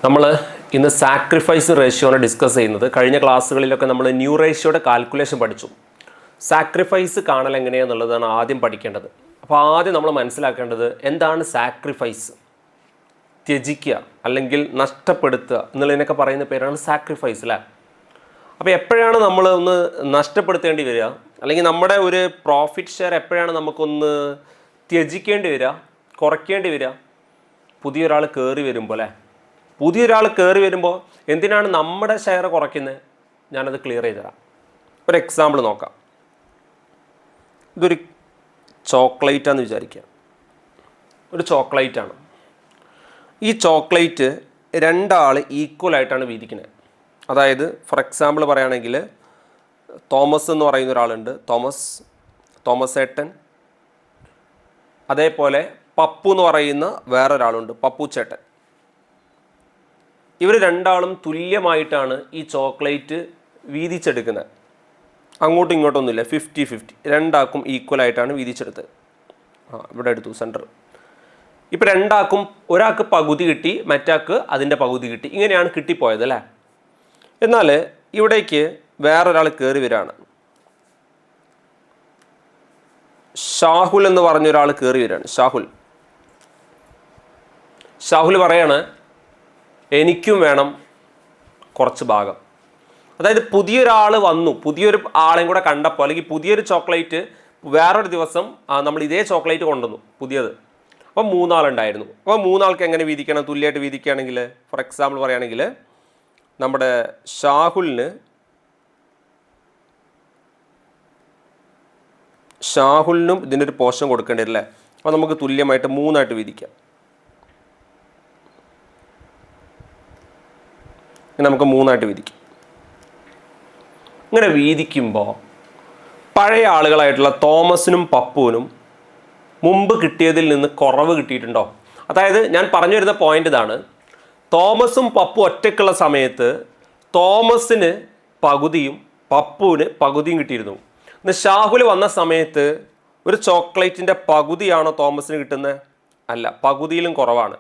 നമ്മൾ ഇന്ന് sacrifice റേഷ്യോനെ discuss ചെയ്യുന്നത്. കഴിഞ്ഞ ക്ലാസ്സുകളിലൊക്കെ നമ്മൾ ന്യൂ റേഷ്യോയുടെ കാൽക്കുലേഷൻ പഠിച്ചു. സാക്രിഫൈസ് കാണൽ എങ്ങനെയാണെന്നുള്ളതാണ് ആദ്യം പഠിക്കേണ്ടത്. അപ്പോൾ ആദ്യം നമ്മൾ മനസ്സിലാക്കേണ്ടത് എന്താണ് സാക്രിഫൈസ്. ത്യജിക്കുക അല്ലെങ്കിൽ നഷ്ടപ്പെടുത്തുക എന്നുള്ളതിനൊക്കെ പറയുന്ന പേരാണ് സാക്രിഫൈസ് അല്ലേ. അപ്പോൾ എപ്പോഴാണ് നമ്മൾ ഒന്ന് നഷ്ടപ്പെടുത്തേണ്ടി വരിക, അല്ലെങ്കിൽ നമ്മുടെ ഒരു പ്രോഫിറ്റ് ഷെയർ എപ്പോഴാണ് നമുക്കൊന്ന് ത്യജിക്കേണ്ടി വരിക, കുറയ്ക്കേണ്ടി വരിക? പുതിയൊരാൾ കയറി വരുമ്പോൾ അല്ലേ. പുതിയൊരാൾ കയറി വരുമ്പോൾ എന്തിനാണ് നമ്മുടെ ഷെയർ കുറയ്ക്കുന്നത്? ഞാനത് ക്ലിയർ ചെയ്ത് തരാം. ഒരു എക്സാമ്പിൾ നോക്കാം. ഇതൊരു ചോക്ലേറ്റാന്ന് വിചാരിക്കുക. ഒരു ചോക്ലേറ്റാണ്. ഈ ചോക്ലേറ്റ് രണ്ടാൾ ഈക്വലായിട്ടാണ് വീതിക്കുന്നത്. അതായത് ഫോർ എക്സാമ്പിൾ പറയുകയാണെങ്കിൽ തോമസ് എന്ന് പറയുന്ന ഒരാളുണ്ട്, തോമസ് ഏട്ടൻ. അതേപോലെ പപ്പു എന്ന് പറയുന്ന വേറൊരാളുണ്ട്, പപ്പു ചേട്ടൻ. ഇവർ രണ്ടാളും തുല്യമായിട്ടാണ് ഈ ചോക്ലേറ്റ് വീതിച്ചെടുക്കുന്നത്. അങ്ങോട്ടും ഇങ്ങോട്ടൊന്നുമില്ല, 50-50. രണ്ടാൾക്കും ഈക്വലായിട്ടാണ് വീതിച്ചെടുത്തത്. ഇവിടെ എടുത്തു സെൻറ്റർ. ഇപ്പം രണ്ടാൾക്കും ഒരാൾക്ക് പകുതി കിട്ടി, മറ്റാൾക്ക് അതിൻ്റെ പകുതി കിട്ടി. ഇങ്ങനെയാണ് കിട്ടിപ്പോയത് അല്ലേ. എന്നാൽ ഇവിടേക്ക് വേറൊരാൾ കയറി വരികയാണ്. ഷാഹുൽ എന്ന് പറഞ്ഞൊരാൾ കയറി വരികയാണ്. ഷാഹുൽ പറയാണ് എനിക്കും വേണം കുറച്ച് ഭാഗം. അതായത് പുതിയൊരാൾ വന്നു, പുതിയൊരു ആളെയും കൂടെ കണ്ടപ്പോൾ, അല്ലെങ്കിൽ പുതിയൊരു ചോക്ലേറ്റ് വേറൊരു ദിവസം നമ്മൾ ഇതേ ചോക്ലേറ്റ് കൊണ്ടുവന്നു പുതിയത്. അപ്പോൾ മൂന്നാളുണ്ടായിരുന്നു. അപ്പോൾ മൂന്നാൾക്ക് എങ്ങനെ വീതിക്കണം? തുല്യമായിട്ട് വീതിക്കുകയാണെങ്കിൽ ഫോർ എക്സാമ്പിൾ പറയുകയാണെങ്കിൽ നമ്മുടെ ഷാഹുലിനും ഇതിൻ്റെ ഒരു പോർഷൻ കൊടുക്കേണ്ടി വരില്ലേ. അപ്പോൾ നമുക്ക് തുല്യമായിട്ട് 3 വീതിക്കാം. നമുക്ക് 3 വീതിക്കാം. ഇങ്ങനെ വീതിക്കുമ്പോൾ പഴയ ആളുകളായിട്ടുള്ള തോമസിനും പപ്പുവിനും മുമ്പ് കിട്ടിയതിൽ നിന്ന് കുറവ് കിട്ടിയിട്ടുണ്ടോ? അതായത് ഞാൻ പറഞ്ഞു വരുന്ന പോയിന്റ് ഇതാണ്. തോമസും പപ്പു ഒറ്റയ്ക്കുള്ള സമയത്ത് തോമസിന് പകുതിയും പപ്പുവിന് പകുതിയും കിട്ടിയിരുന്നു. ഇന്ന് ഷാഹുൽ വന്ന സമയത്ത് ഒരു ചോക്ലേറ്റിൻ്റെ പകുതിയാണോ തോമസിന് കിട്ടുന്നത്? അല്ല, പകുതിയിലും കുറവാണ്.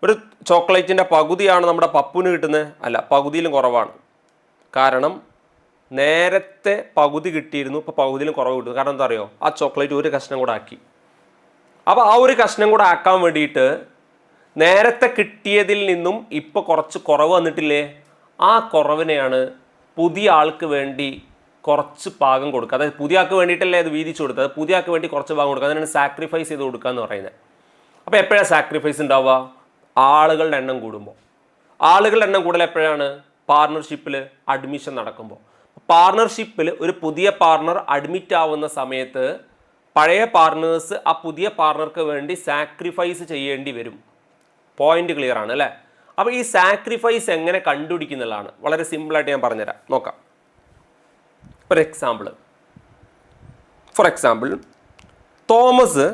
ഒരു ചോക്ലേറ്റിൻ്റെ പകുതിയാണ് നമ്മുടെ പപ്പുവിന് കിട്ടുന്നത്? അല്ല, പകുതിയിലും കുറവാണ്. കാരണം നേരത്തെ പകുതി കിട്ടിയിരുന്നു, ഇപ്പോൾ പകുതിയിലും കുറവ് കിട്ടുന്നു. കാരണം എന്താ അറിയോ? ആ ചോക്ലേറ്റ് ഒരു കഷ്ണം കൂടെ ആക്കി. അപ്പോൾ ആ ഒരു കഷ്ണം കൂടെ ആക്കാൻ വേണ്ടിയിട്ട് നേരത്തെ കിട്ടിയതിൽ നിന്നും ഇപ്പോൾ കുറച്ച് കുറവ് വന്നിട്ടില്ലേ, ആ കുറവിനെയാണ് പുതിയ ആൾക്ക് വേണ്ടി കുറച്ച് ഭാഗം കൊടുക്കുക. അതായത് പുതിയ ആൾക്ക് വേണ്ടിയിട്ടല്ലേ അത് വീതിച്ചു കൊടുക്കുക, അത് പുതിയ ആൾക്ക് വേണ്ടി കുറച്ച് ഭാഗം കൊടുക്കുക. അതിനാണ് സാക്രിഫൈസ് ചെയ്ത് കൊടുക്കുക എന്ന് പറയുന്നത്. അപ്പോൾ എപ്പോഴാണ് സാക്രിഫൈസ് ഉണ്ടാവുക? ആളുകളുടെ എണ്ണം കൂടുമ്പോൾ. ആളുകളുടെ എണ്ണം കൂടുതൽ എപ്പോഴാണ്? പാർട്ണർഷിപ്പിൽ അഡ്മിഷൻ നടക്കുമ്പോൾ. പാർട്ണർഷിപ്പിൽ ഒരു പുതിയ പാർട്ണർ അഡ്മിറ്റ് ആവുന്ന സമയത്ത് പഴയ പാർട്ണേഴ്സ് ആ പുതിയ പാർട്ണർക്ക് വേണ്ടി സാക്രിഫൈസ് ചെയ്യേണ്ടി വരും. പോയിന്റ് ക്ലിയർ ആണ് അല്ലേ. അപ്പോൾ ഈ സാക്രിഫൈസ് എങ്ങനെ കണ്ടുപിടിക്കുന്നതാണ് വളരെ സിമ്പിളായിട്ട് ഞാൻ പറഞ്ഞുതരാം. നോക്കാം. ഫോർ എക്സാമ്പിൾ തോമസ്,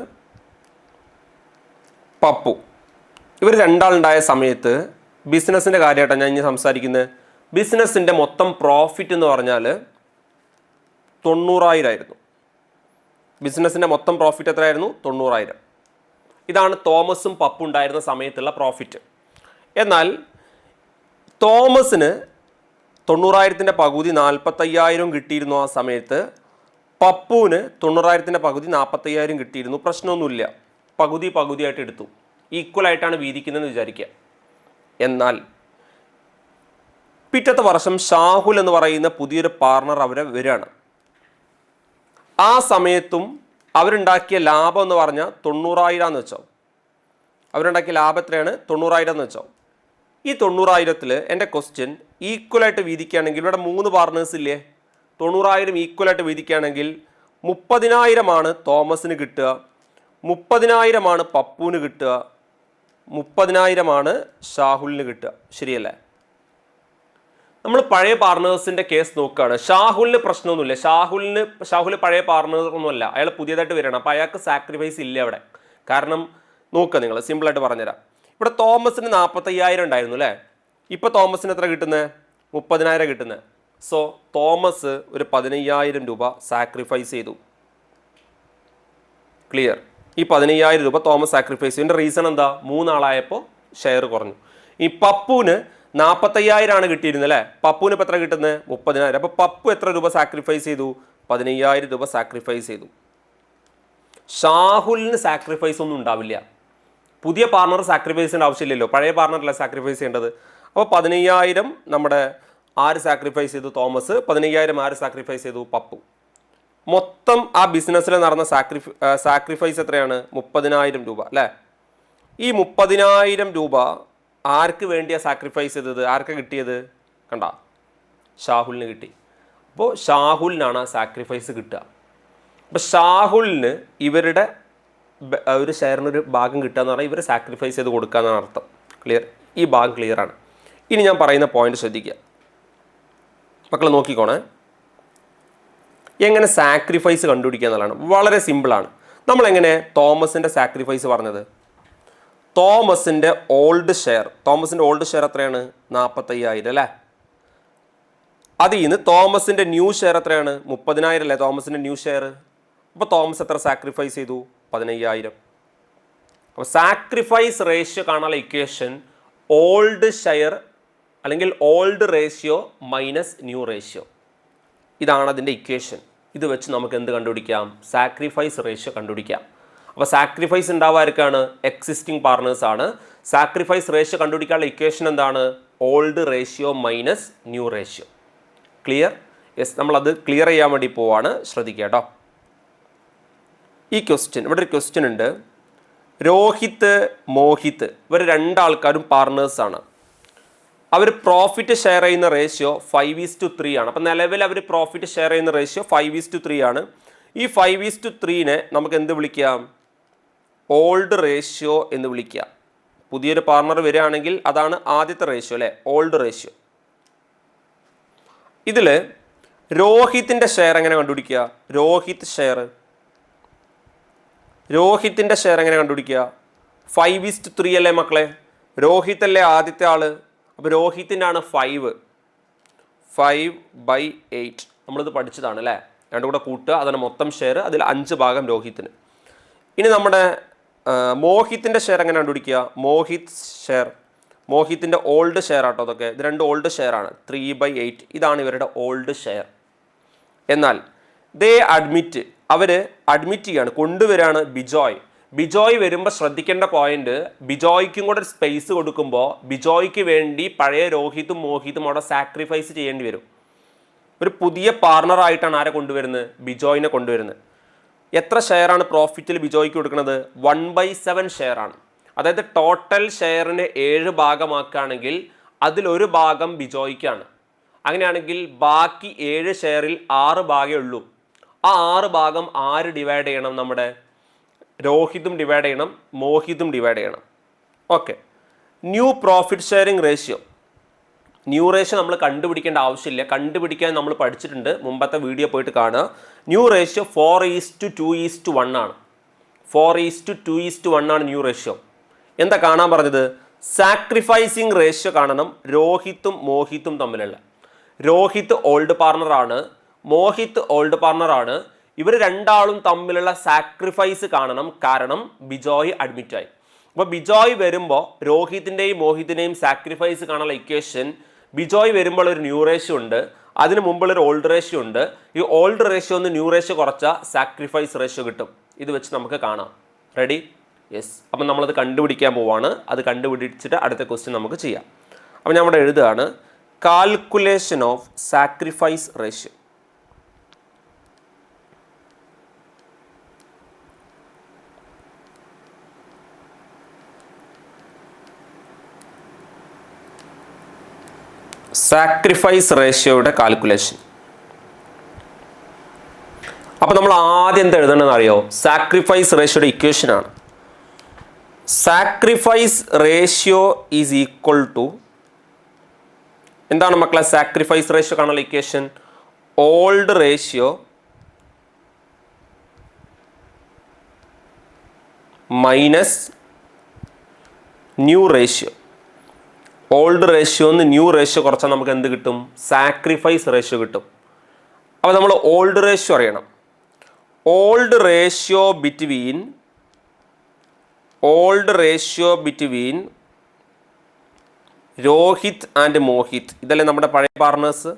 പപ്പു ഇവർ രണ്ടാളുണ്ടായ സമയത്ത് ബിസിനസ്സിൻ്റെ കാര്യമായിട്ടാണ് ഞാൻ ഇനി സംസാരിക്കുന്നത്. ബിസിനസ്സിൻ്റെ മൊത്തം പ്രോഫിറ്റ് എന്ന് പറഞ്ഞാൽ 90,000 ആയിരുന്നു. ബിസിനസ്സിൻ്റെ മൊത്തം പ്രോഫിറ്റ് എത്രയായിരുന്നു? 90,000. ഇതാണ് തോമസും പപ്പു ഉണ്ടായിരുന്ന സമയത്തുള്ള പ്രോഫിറ്റ്. എന്നാൽ തോമസിന് 90,000-ൻ്റെ പകുതി 45,000 കിട്ടിയിരുന്നു ആ സമയത്ത്. പപ്പുവിന് 90,000-ൻ്റെ പകുതി 45,000 കിട്ടിയിരുന്നു. പ്രശ്നമൊന്നുമില്ല, പകുതിയായിട്ട് എടുത്തു. ഈക്വലായിട്ടാണ് വീതിക്കുന്നതെന്ന് വിചാരിക്കുക. എന്നാൽ പിറ്റത്തെ വർഷം ഷാഹുൽ എന്ന് പറയുന്ന പുതിയൊരു പാർട്ണർ അവരെ വരികയാണ്. ആ സമയത്തും അവരുണ്ടാക്കിയ ലാഭം എന്ന് പറഞ്ഞാൽ 90,000 എന്ന് വെച്ചോ. അവരുണ്ടാക്കിയ ലാഭം എത്രയാണ്? 90,000 എന്ന് വെച്ചോ. ഈ 90,000-ൽ എൻ്റെ ക്വസ്റ്റ്യൻ ഈക്വലായിട്ട് വീതിക്കുകയാണെങ്കിൽ ഇവിടെ 3 പാർട്ണേഴ്സ് ഇല്ലേ? 90,000 ഈക്വലായിട്ട് വീതിക്കുകയാണെങ്കിൽ 30,000 തോമസിന് കിട്ടുക, 30,000 പപ്പുവിന് കിട്ടുക, 30,000 ഷാഹുലിന് കിട്ടുക. ശരിയല്ലേ? നമ്മൾ പഴയ പാർട്ണേഴ്സിൻ്റെ കേസ് നോക്കുകയാണ്. ഷാഹുലിന് പ്രശ്നമൊന്നുമില്ല. ഷാഹുൽ പഴയ പാർട്ണറൊന്നുമല്ല, അയാൾ പുതിയതായിട്ട് വരികയാണ്. അപ്പോൾ അയാൾക്ക് സാക്രിഫൈസ് ഇല്ല അവിടെ. കാരണം നോക്കുക, നിങ്ങൾ സിമ്പിളായിട്ട് പറഞ്ഞുതരാം. ഇവിടെ തോമസിന് 45,000 ഉണ്ടായിരുന്നു അല്ലേ. ഇപ്പോൾ തോമസിന് എത്ര കിട്ടുന്നത്? 30,000 കിട്ടുന്നത്. സോ തോമസ് ഒരു 15,000 രൂപ സാക്രിഫൈസ് ചെയ്തു. ക്ലിയർ? ഈ 15,000 രൂപ തോമസ് സാക്രിഫൈസ് ചെയ്തതിൻ്റെ റീസൺ എന്താ? 3 ആളായപ്പോൾ ഷെയർ കുറഞ്ഞു. ഈ പപ്പുവിന് 45,000 കിട്ടിയിരുന്നത് അല്ലേ? പപ്പുവിന് ഇപ്പം എത്ര കിട്ടുന്നത്? 30,000. അപ്പോൾ പപ്പു എത്ര രൂപ സാക്രിഫൈസ് ചെയ്തു? 15,000 രൂപ സാക്രിഫൈസ് ചെയ്തു. ഷാഹുലിന് സാക്രിഫൈസ് ഒന്നും ഉണ്ടാവില്ല. പുതിയ പാർട്ണർ സാക്രിഫൈസ് ചെയ്യേണ്ട ആവശ്യമില്ലല്ലോ, പഴയ പാർട്ണറല്ല സാക്രിഫൈസ് ചെയ്യേണ്ടത്. അപ്പോൾ 15,000 നമ്മുടെ ആര് സാക്രിഫൈസ് ചെയ്തു? തോമസ്. 15,000 ആര് സാക്രിഫൈസ് ചെയ്തു? പപ്പു. മൊത്തം ആ ബിസിനസ്സിൽ നടന്ന സാക്രിഫൈസ് എത്രയാണ്? 30,000 രൂപ അല്ലേ? ഈ 30,000 രൂപ ആർക്ക് വേണ്ടിയാണ് സാക്രിഫൈസ് ചെയ്തത്? ആർക്ക് കിട്ടിയത്? കണ്ട, ഷാഹുലിന് കിട്ടി. അപ്പോൾ ഷാഹുലിനാണ് ആ സാക്രിഫൈസ് കിട്ടുക. അപ്പോൾ ഷാഹുലിന് ഇവരുടെ ഒരു ഷെയറിനൊരു ഭാഗം കിട്ടുക എന്ന് പറഞ്ഞാൽ ഇവർ സാക്രിഫൈസ് ചെയ്ത് കൊടുക്കുക എന്നാണ് അർത്ഥം. ക്ലിയർ? ഈ ഭാഗം ക്ലിയർ ആണ്. ഇനി ഞാൻ പറയുന്ന പോയിന്റ് ശ്രദ്ധിക്കുക, മക്കൾ നോക്കിക്കോണേ. എങ്ങനെ സാക്രിഫൈസ് കണ്ടുപിടിക്കുക എന്നുള്ളതാണ്. വളരെ സിമ്പിളാണ്. നമ്മളെങ്ങനെ തോമസിൻ്റെ സാക്രിഫൈസ് പറഞ്ഞത്? തോമസിൻ്റെ ഓൾഡ് ഷെയർ എത്രയാണ്? 45,000 അല്ലേ? അതിൽ നിന്ന് തോമസിൻ്റെ ന്യൂ ഷെയർ എത്രയാണ്? 30,000 അല്ലേ തോമസിൻ്റെ ന്യൂ ഷെയർ? അപ്പോൾ തോമസ് എത്ര സാക്രിഫൈസ് ചെയ്തു? 15,000. അപ്പോൾ സാക്രിഫൈസ് റേഷ്യോ കാണാനുള്ള ഇക്വേഷൻ ഓൾഡ് ഷെയർ അല്ലെങ്കിൽ old ratio minus new ratio. ഇതാണ് അതിൻ്റെ ഇക്വേഷൻ. ഇത് വെച്ച് നമുക്ക് എന്ത് കണ്ടുപിടിക്കാം? സാക്രിഫൈസ് റേഷ്യോ കണ്ടുപിടിക്കാം. അപ്പോൾ സാക്രിഫൈസ് ഉണ്ടാവാർക്കാണ്? എക്സിസ്റ്റിംഗ് പാർട്ണേഴ്സ് ആണ്. സാക്രിഫൈസ് റേഷ്യോ കണ്ടുപിടിക്കാനുള്ള ഇക്വേഷൻ എന്താണ്? Old ratio minus new ratio. Clear? Yes, നമ്മളത് ക്ലിയർ ചെയ്യാൻ വേണ്ടി പോവാണ്. ശ്രദ്ധിക്കുക കേട്ടോ. ഈ ക്വസ്റ്റ്യൻ, ഇവിടെ ഒരു ക്വസ്റ്റ്യൻ ഉണ്ട്. രോഹിത്, മോഹിത് ഇവർ രണ്ടാൾക്കാരും പാർട്ണേഴ്സാണ്. അവർ പ്രോഫിറ്റ് ഷെയർ ചെയ്യുന്ന റേഷ്യോ 5:3 ആണ്. അപ്പം നിലവിൽ അവർ പ്രോഫിറ്റ് ഷെയർ ചെയ്യുന്ന റേഷ്യോ 5:3 ആണ്. ഈ 5:3 നമുക്ക് എന്ത് വിളിക്കാം? ഓൾഡ് റേഷ്യോ എന്ന് വിളിക്കാം. പുതിയൊരു പാർട്ണർ വരികയാണെങ്കിൽ അതാണ് ആദ്യത്തെ റേഷ്യോ അല്ലേ? Old ratio. ഇതിൽ രോഹിത്തിൻ്റെ ഷെയർ എങ്ങനെ കണ്ടുപിടിക്കുക? രോഹിത്തിൻ്റെ ഷെയർ എങ്ങനെ കണ്ടുപിടിക്കുക? 5:3 അല്ലേ മക്കളെ? രോഹിത് അല്ലേ ആദ്യത്തെ ആള്? അപ്പോൾ രോഹിത്തിൻ്റെ ആണ് 5/8. നമ്മളിത് പഠിച്ചതാണ് അല്ലേ? രണ്ടും കൂടെ കൂട്ടുക, അതാണ് മൊത്തം ഷെയർ. അതിൽ 5 ഭാഗം രോഹിത്തിന്. ഇനി നമ്മുടെ മോഹിത്തിൻ്റെ ഷെയർ എങ്ങനെ കണ്ടുപിടിക്കുക? മോഹിത്തിൻ്റെ ഓൾഡ് ഷെയർ ആട്ടോ അതൊക്കെ. ഇത് രണ്ട് ഓൾഡ് ഷെയർ ആണ്. 3/8 ഇതാണ് ഇവരുടെ ഓൾഡ് ഷെയർ. എന്നാൽ അവർ അഡ്മിറ്റ് ചെയ്യാണ്, കൊണ്ടുവരികയാണ് ബിജോയ് വരുമ്പോൾ ശ്രദ്ധിക്കേണ്ട പോയിന്റ്, ബിജോയ്ക്കും കൂടെ ഒരു സ്പേസ് കൊടുക്കുമ്പോൾ ബിജോയ്ക്ക് വേണ്ടി പഴയ രോഹിത്തും മോഹിത്തും അവിടെ സാക്രിഫൈസ് ചെയ്യേണ്ടി വരും. ഒരു പുതിയ പാർട്ണറായിട്ടാണ് ആരെ കൊണ്ടുവരുന്നത്? ബിജോയിനെ കൊണ്ടുവരുന്നത്. എത്ര ഷെയറാണ് പ്രോഫിറ്റിൽ ബിജോയ്ക്ക് കൊടുക്കുന്നത്? 1/7 ഷെയർ ആണ്. അതായത് ടോട്ടൽ ഷെയറിനെ 7 ഭാഗമാക്കുകയാണെങ്കിൽ അതിലൊരു ഭാഗം ബിജോയ്ക്കാണ്. അങ്ങനെയാണെങ്കിൽ ബാക്കി 7 ഷെയറിൽ 6 ഭാഗമേ ഉള്ളൂ. ആ 6 ഭാഗം ആര് ഡിവൈഡ് ചെയ്യണം? നമ്മുടെ രോഹിതും ഡിവൈഡ് ചെയ്യണം, മോഹിതും ഡിവൈഡ് ചെയ്യണം. Okay. New profit sharing ratio. New ratio നമ്മൾ കണ്ടുപിടിക്കേണ്ട ആവശ്യമില്ല, കണ്ടുപിടിക്കാൻ നമ്മൾ പഠിച്ചിട്ടുണ്ട്, മുമ്പത്തെ വീഡിയോ പോയിട്ട് കാണുക. ന്യൂ റേഷ്യോ 4:2:1 ആണ്. 4:2:1 ആണ് ന്യൂ റേഷ്യോ. എന്താ കാണാൻ പറഞ്ഞത്? സാക്രിഫൈസിങ് റേഷ്യോ കാണണം രോഹിത്തും മോഹിത്തും തമ്മിലുള്ള. രോഹിത് ഓൾഡ് പാർട്ണറാണ്, മോഹിത് ഓൾഡ് പാർട്ണറാണ്. ഇവർ രണ്ടാളും തമ്മിലുള്ള സാക്രിഫൈസ് കാണണം. കാരണം ബിജോയ് അഡ്മിറ്റായി. അപ്പോൾ ബിജോയ് വരുമ്പോൾ രോഹിത്തിൻ്റെയും മോഹിത്തിൻ്റെയും സാക്രിഫൈസ് കാണാനുള്ള ഇക്വേഷൻ, ബിജോയ് വരുമ്പോൾ ഒരു ന്യൂ റേഷ്യോ ഉണ്ട്, അതിന് മുമ്പുള്ളൊരു ഓൾഡ് റേഷ്യോ ഉണ്ട്. ഈ ഓൾഡ് റേഷ്യോ ഒന്ന് ന്യൂ റേഷ്യോ കുറച്ചാൽ സാക്രിഫൈസ് റേഷ്യോ കിട്ടും. ഇത് വെച്ച് നമുക്ക് കാണാം. റെഡി? യെസ്. അപ്പം നമ്മളത് കണ്ടുപിടിക്കാൻ പോവാണ്. അത് കണ്ടുപിടിച്ചിട്ട് അടുത്ത ക്വസ്റ്റ്യൻ നമുക്ക് ചെയ്യാം. അപ്പം ഞാൻ ഇവിടെ എഴുതുകയാണ് calculation of sacrifice ratio. Sacrifice റേഷ്യോയുടെ കാൽക്കുലേഷൻ. അപ്പോൾ നമ്മൾ ആദ്യം എന്താ എഴുതണമെന്ന് അറിയോ? സാക്രിഫൈസ് റേഷ്യോയുടെ ഇക്വേഷൻ ആണ്. Sacrifice ratio is equal to എന്താണ് മക്കളെ? സാക്രിഫൈസ് റേഷ്യോ കാണാനുള്ള equation old ratio minus new ratio. Old ratio എന്ന് ന്യൂ റേഷ്യോ കുറച്ചാൽ നമുക്ക് എന്ത് കിട്ടും? സാക്രിഫൈസ് റേഷ്യോ കിട്ടും. അപ്പോൾ നമ്മൾ ഓൾഡ് റേഷ്യോ അറിയണം. Old ratio between Rohit and Mohit ഇതല്ലേ നമ്മുടെ പഴയ പാർട്ണേഴ്സ്.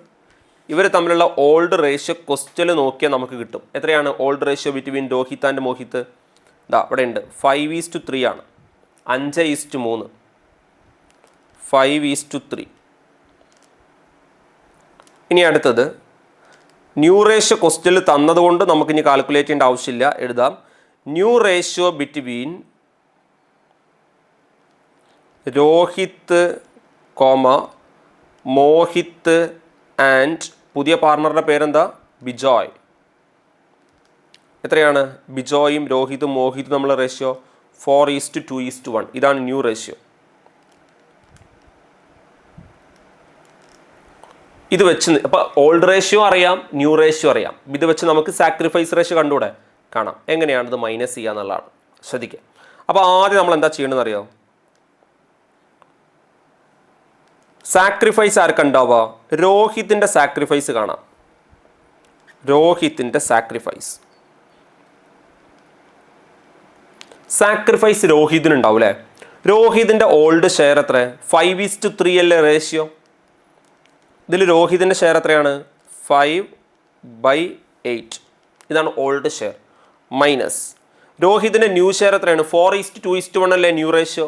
ഇവർ തമ്മിലുള്ള ഓൾഡ് റേഷ്യോ ക്വസ്റ്റ്യൻ നോക്കിയാൽ നമുക്ക് കിട്ടും. എത്രയാണ് old ratio between Rohit and Mohit? ഇതാ ഇവിടെ ഉണ്ട്, 5:3 ആണ്. 5:3. 5:3. ഇനി അടുത്തത് ന്യൂ റേഷ്യോ ക്വസ്റ്റ്യനിൽ തന്നതുകൊണ്ട് നമുക്കിനി കാൽക്കുലേറ്റ് ചെയ്യേണ്ട ആവശ്യമില്ല, എഴുതാം. New ratio between Rohit Mohit and പുതിയ പാർട്ണറുടെ പേരെന്താ? ബിജോയ്. എത്രയാണ് ബിജോയും രോഹിതും മോഹിതും നമ്മളെ റേഷ്യോ? 4:2:1. ഇതാണ് ന്യൂ റേഷ്യോ. ഇത് വെച്ച് അപ്പോൾ ഓൾഡ് റേഷ്യോ അറിയാം, ന്യൂ റേഷ്യോ അറിയാം. ഇത് വെച്ച് നമുക്ക് സാക്രിഫൈസ് റേഷ്യോ കണ്ടുകൂടെ? കാണാം. എങ്ങനെയാണ് ഇത് മൈനസ് ചെയ്യുക എന്നുള്ളതാണ്. ശ്രദ്ധിക്കുക. അപ്പോൾ ആദ്യം നമ്മൾ എന്താ ചെയ്യണമെന്ന് അറിയാം? സാക്രിഫൈസ് ആർക്കുണ്ടാവുക? രോഹിത്തിൻ്റെ സാക്രിഫൈസ് കാണാം. രോഹിത്തിൻ്റെ സാക്രിഫൈസ് രോഹിതിനുണ്ടാവും അല്ലേ? രോഹിതിൻ്റെ ഓൾഡ് ഷെയർ എത്ര? 5:3 അല്ലേ റേഷ്യോ? ഇതിൽ രോഹിതിൻ്റെ ഷെയർ എത്രയാണ്? 5/8. ഇതാണ് ഓൾഡ് ഷെയർ. മൈനസ് രോഹിതിൻ്റെ ന്യൂ ഷെയർ എത്രയാണ്? 4:2:1 അല്ലേ ന്യൂ റേഷ്യോ?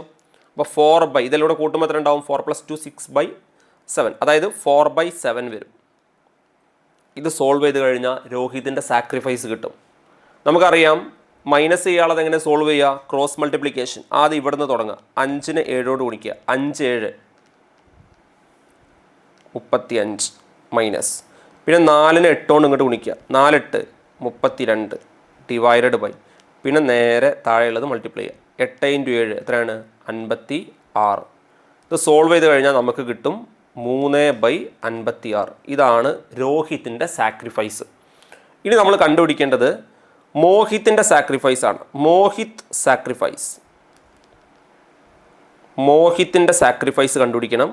അപ്പോൾ 4 ഇതിലൂടെ കൂട്ടുമ്പോൾ എത്ര ഉണ്ടാവും? 4 + 2 6/7. അതായത് 4/7 വരും. ഇത് സോൾവ് ചെയ്ത് കഴിഞ്ഞാൽ രോഹിതിൻ്റെ സാക്രിഫൈസ് കിട്ടും. നമുക്കറിയാം മൈനസ് ചെയ്യാനുള്ളത് എങ്ങനെ സോൾവ് ചെയ്യുക? Cross multiplication. ആദ്യം ഇവിടുന്ന് തുടങ്ങുക. 5നെ 7 ഗുണിക്കുക. 5 7 35 മൈനസ്. പിന്നെ 4നെ 8 കൊണ്ട് ഇങ്ങോട്ട് ഗുണിക്കുക. 4 8 32 ഡിവൈഡഡ് ബൈ. പിന്നെ നേരെ താഴെയുള്ളത് മൾട്ടിപ്ലൈ ചെയ്യുക. 8 × 7 എത്രയാണ്? 56. ഇത് സോൾവ് ചെയ്ത് കഴിഞ്ഞാൽ നമുക്ക് കിട്ടും 3/56. ഇതാണ് രോഹിത്തിൻ്റെ സാക്രിഫൈസ്. ഇനി നമ്മൾ കണ്ടുപിടിക്കേണ്ടത് മോഹിത്തിൻ്റെ സാക്രിഫൈസ് ആണ്. മോഹിത്തിൻ്റെ സാക്രിഫൈസ് കണ്ടുപിടിക്കണം.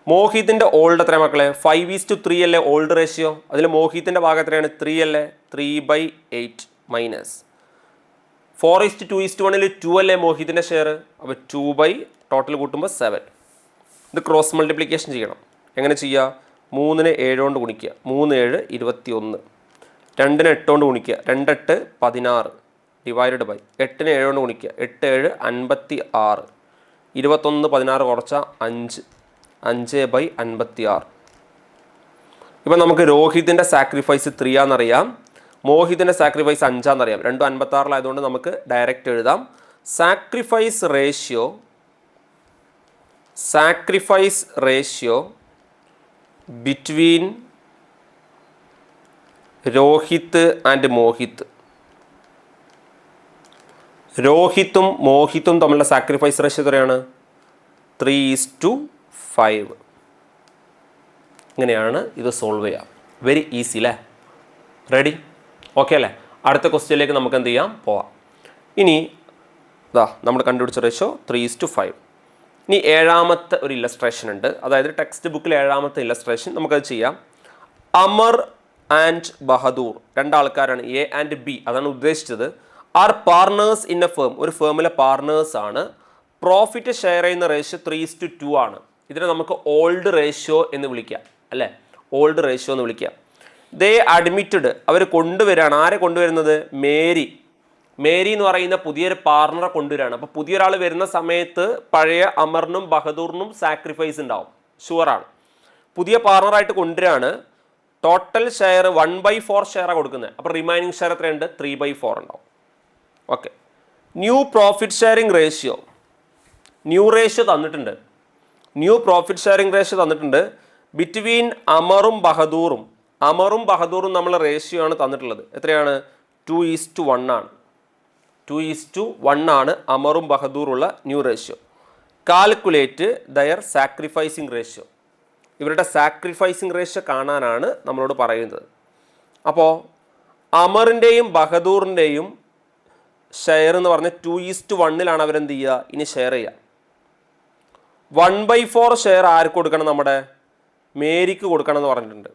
മോഹിത്തിൻ്റെ ഓൾഡ് എത്ര മക്കളെ? 5:3 അല്ലേ ഓൾഡ് റേഷ്യോ? അതിൽ മോഹിത്തിൻ്റെ ഭാഗം എത്രയാണ്? 3 അല്ലേ? 3/8 മൈനസ് 4:2:1 2 അല്ലേ മോഹിത്തിൻ്റെ ഷെയർ? അപ്പോൾ 2 ടോട്ടൽ കൂട്ടുമ്പോൾ 7. ഇത് ക്രോസ് മൾട്ടിപ്ലിക്കേഷൻ ചെയ്യണം. എങ്ങനെ ചെയ്യുക? 3നെ 7 കൊണ്ട് ഗുണിക്കുക. 3 7 21. 2നെ 8 കൊണ്ട് ഗുണിക്കുക. 2 8 16 ഡിവൈഡഡ് ബൈ. 8നെ 7 കൊണ്ട് ഗുണിക്കുക. 8 7 56. 21 16 കുറച്ചാൽ 5. 5/56. ഇപ്പം നമുക്ക് രോഹിതിൻ്റെ സാക്രിഫൈസ് 3 ആണെന്നറിയാം, മോഹിതിൻ്റെ സാക്രിഫൈസ് 5 ആണെന്നറിയാം. രണ്ടും 56 നമുക്ക് ഡയറക്റ്റ് എഴുതാം. Sacrifice ratio between Rohit and Mohit. രോഹിത്തും മോഹിത്തും തമ്മിലുള്ള സാക്രിഫൈസ് റേഷ്യോ എത്രയാണ്? 3:5. ഇങ്ങനെയാണ് ഇത് സോൾവ് ചെയ്യാം. വെരി ഈസി അല്ലേ? റെഡി? ഓക്കെ അല്ലേ? അടുത്ത ക്വസ്റ്റ്യനിലേക്ക് നമുക്ക് എന്ത് ചെയ്യാം? പോവാം. ഇനി ഇതാ നമ്മൾ കണ്ടുപിടിച്ച റേഷ്യോ 3:5. ഇനി 7ാമത്തെ ഒരു ഇല്ലസ്ട്രേഷൻ ഉണ്ട്. അതായത് ടെക്സ്റ്റ് ബുക്കിൽ 7ാമത്തെ ഇല്ലസ്ട്രേഷൻ നമുക്കത് ചെയ്യാം. അമർ ആൻഡ് ബഹദൂർ, രണ്ടാൾക്കാരാണ്, എ ആൻഡ് ബി, അതാണ് ഉദ്ദേശിച്ചത്. Are partners in a firm, ഒരു ഫേമിലെ പാർട്ണേഴ്സ് ആണ്. പ്രോഫിറ്റ് ഷെയർ ചെയ്യുന്ന റേഷ്യോ 3:2 ആണ്. ഇതിനെ നമുക്ക് ഓൾഡ് റേഷ്യോ എന്ന് വിളിക്കാം അല്ലേ? ഓൾഡ് റേഷ്യോ എന്ന് വിളിക്കാം. ദേ അഡ്മിറ്റഡ്, അവർ കൊണ്ടുവരികയാണ്. ആരെ കൊണ്ടുവരുന്നത്? മേരി എന്ന് പറയുന്ന പുതിയൊരു പാർട്ണറെ കൊണ്ടുവരികയാണ്. അപ്പോൾ പുതിയൊരാൾ വരുന്ന സമയത്ത് പഴയ അമറിനും ബഹദൂറിനും സാക്രിഫൈസ് ഉണ്ടാവും, ഷുവറാണ്. പുതിയ പാർട്ണറായിട്ട് കൊണ്ടുവരികയാണ്. ടോട്ടൽ ഷെയർ 1/4 ഷെയറാണ് കൊടുക്കുന്നത്. അപ്പോൾ റിമൈനിങ് ഷെയർ എത്രയുണ്ട്? 3/4 ഉണ്ടാവും. Okay. New profit sharing ratio, new ratio തന്നിട്ടുണ്ട്. ന്യൂ പ്രോഫിറ്റ് ഷെയറിംഗ് റേഷ്യോ തന്നിട്ടുണ്ട് ബിറ്റ്വീൻ അമറും ബഹദൂറും നമ്മൾ റേഷ്യോ ആണ് തന്നിട്ടുള്ളത്. എത്രയാണ്? 2:1 ആണ്. 2:1 ആണ് അമറും ബഹദൂറുള്ള new ratio. Calculate their sacrificing ratio. ഇവരുടെ സാക്രിഫൈസിങ് റേഷ്യോ കാണാനാണ് നമ്മളോട് പറയുന്നത്. അപ്പോൾ അമറിൻ്റെയും ബഹദൂറിൻ്റെയും ഷെയർ എന്ന് പറഞ്ഞാൽ 2:1 അവരെന്ത് ചെയ്യുക? ഇനി ഷെയർ ചെയ്യുക. 1/4 ഷെയർ ആർക്ക് കൊടുക്കണം? നമ്മുടെ മേരിക്ക് കൊടുക്കണം എന്ന് പറഞ്ഞിട്ടുണ്ട്.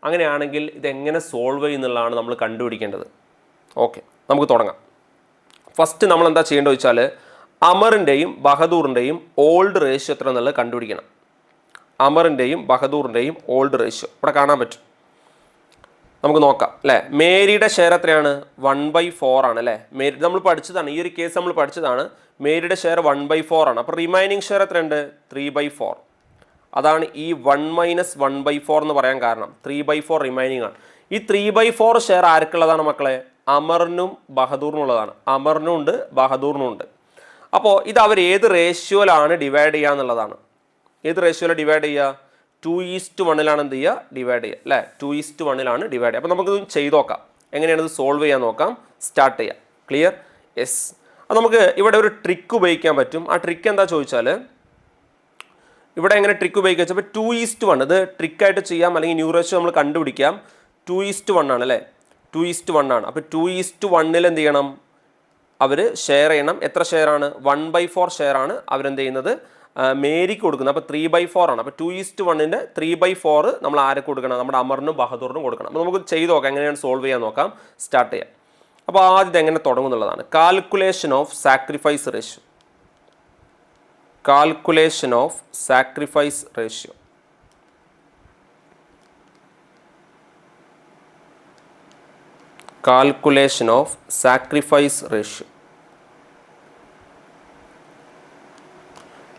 അങ്ങനെയാണെങ്കിൽ ഇതെങ്ങനെ സോൾവ് ചെയ്യുന്നുള്ളതാണ് നമ്മൾ കണ്ടുപിടിക്കേണ്ടത്. ഓക്കെ, നമുക്ക് തുടങ്ങാം. ഫസ്റ്റ് നമ്മൾ എന്താ ചെയ്യേണ്ടത് വെച്ചാൽ അമറിൻ്റെയും ബഹദൂറിൻ്റെയും ഓൾഡ് റേഷ്യോ എത്ര എന്നുള്ളത് കണ്ടുപിടിക്കണം. അമറിൻ്റെയും ബഹദൂറിൻ്റെയും ഓൾഡ് റേഷ്യോ ഇവിടെ കാണാൻ പറ്റും. നമുക്ക് നോക്കാം അല്ലേ. മേരിയുടെ ഷെയർ എത്രയാണ്? 1/4 ആണ് അല്ലേ. മേരി നമ്മൾ പഠിച്ചതാണ്, ഈ ഒരു കേസ് നമ്മൾ പഠിച്ചതാണ്. മേരിയുടെ ഷെയർ 1/4 ആണ്. അപ്പോൾ റിമൈനിങ് ഷെയർ എത്രയുണ്ട്? 3/4. അതാണ് ഈ 1 - 1/4 എന്ന് പറയാൻ കാരണം. 3/4 റിമൈനിങ് ആണ്. ഈ 3/4 ഷെയർ ആർക്കുള്ളതാണ് മക്കളെ? അമറിനും ബഹദൂറിനുള്ളതാണ്. അമറിനും ഉണ്ട്, ബഹദൂറിനും ഉണ്ട്. അപ്പോൾ ഇത് അവർ ഏത് റേഷ്യോയിലാണ് ഡിവൈഡ് ചെയ്യുക എന്നുള്ളതാണ്. ഏത് റേഷ്യോയിലാണ് ഡിവൈഡ് ചെയ്യുക? 2:1 എന്ത് ചെയ്യുക? ഡിവൈഡ് ചെയ്യുക അല്ലേ. 2:1 ഡിവൈഡ് ചെയ്യുക. അപ്പോൾ നമുക്കിത് ചെയ്ത് നോക്കാം. എങ്ങനെയാണ് ഇത് സോൾവ് ചെയ്യാൻ നോക്കാം. സ്റ്റാർട്ട് ചെയ്യാം. ക്ലിയർ? യെസ്. അത് നമുക്ക് ഇവിടെ ഒരു ട്രിക്ക് ഉപയോഗിക്കാൻ പറ്റും. ആ ട്രിക്ക് എന്താ ചോദിച്ചാൽ, ഇവിടെ എങ്ങനെ ട്രിക്ക് ഉപയോഗിക്കുക വെച്ചാൽ 2:1 ഇത് ട്രിക്കായിട്ട് ചെയ്യാം, അല്ലെങ്കിൽ ന്യൂ റേഷ്യോ നമ്മൾ കണ്ടുപിടിക്കാം. 2:1 ആണ് അല്ലേ. 2:1 ആണ്. അപ്പോൾ 2:1 എന്ത് ചെയ്യണം? അവർ ഷെയർ ചെയ്യണം. എത്ര ഷെയർ ആണ്? 1/4 ഷെയർ ആണ് അവരെന്ത് ചെയ്യുന്നത്? മേരിക്ക് കൊടുക്കുന്നത്. അപ്പോൾ 3/4 ആണ്. അപ്പോൾ 2:1 3/4 നമ്മൾ ആരെ കൊടുക്കണം? നമ്മുടെ അമറിനും ബഹദൂറിനും കൊടുക്കണം. അപ്പോൾ നമുക്ക് ചെയ്ത് നോക്കാം, എങ്ങനെയാണ് സോൾവ് ചെയ്യാൻ നോക്കാം. സ്റ്റാർട്ട് ചെയ്യാം. അപ്പോൾ ആദ്യം എങ്ങനെ തുടങ്ങുന്നുള്ളതാണ്. Calculation of sacrifice ratio. Calculation of sacrifice ratio. Calculation of sacrifice ratio.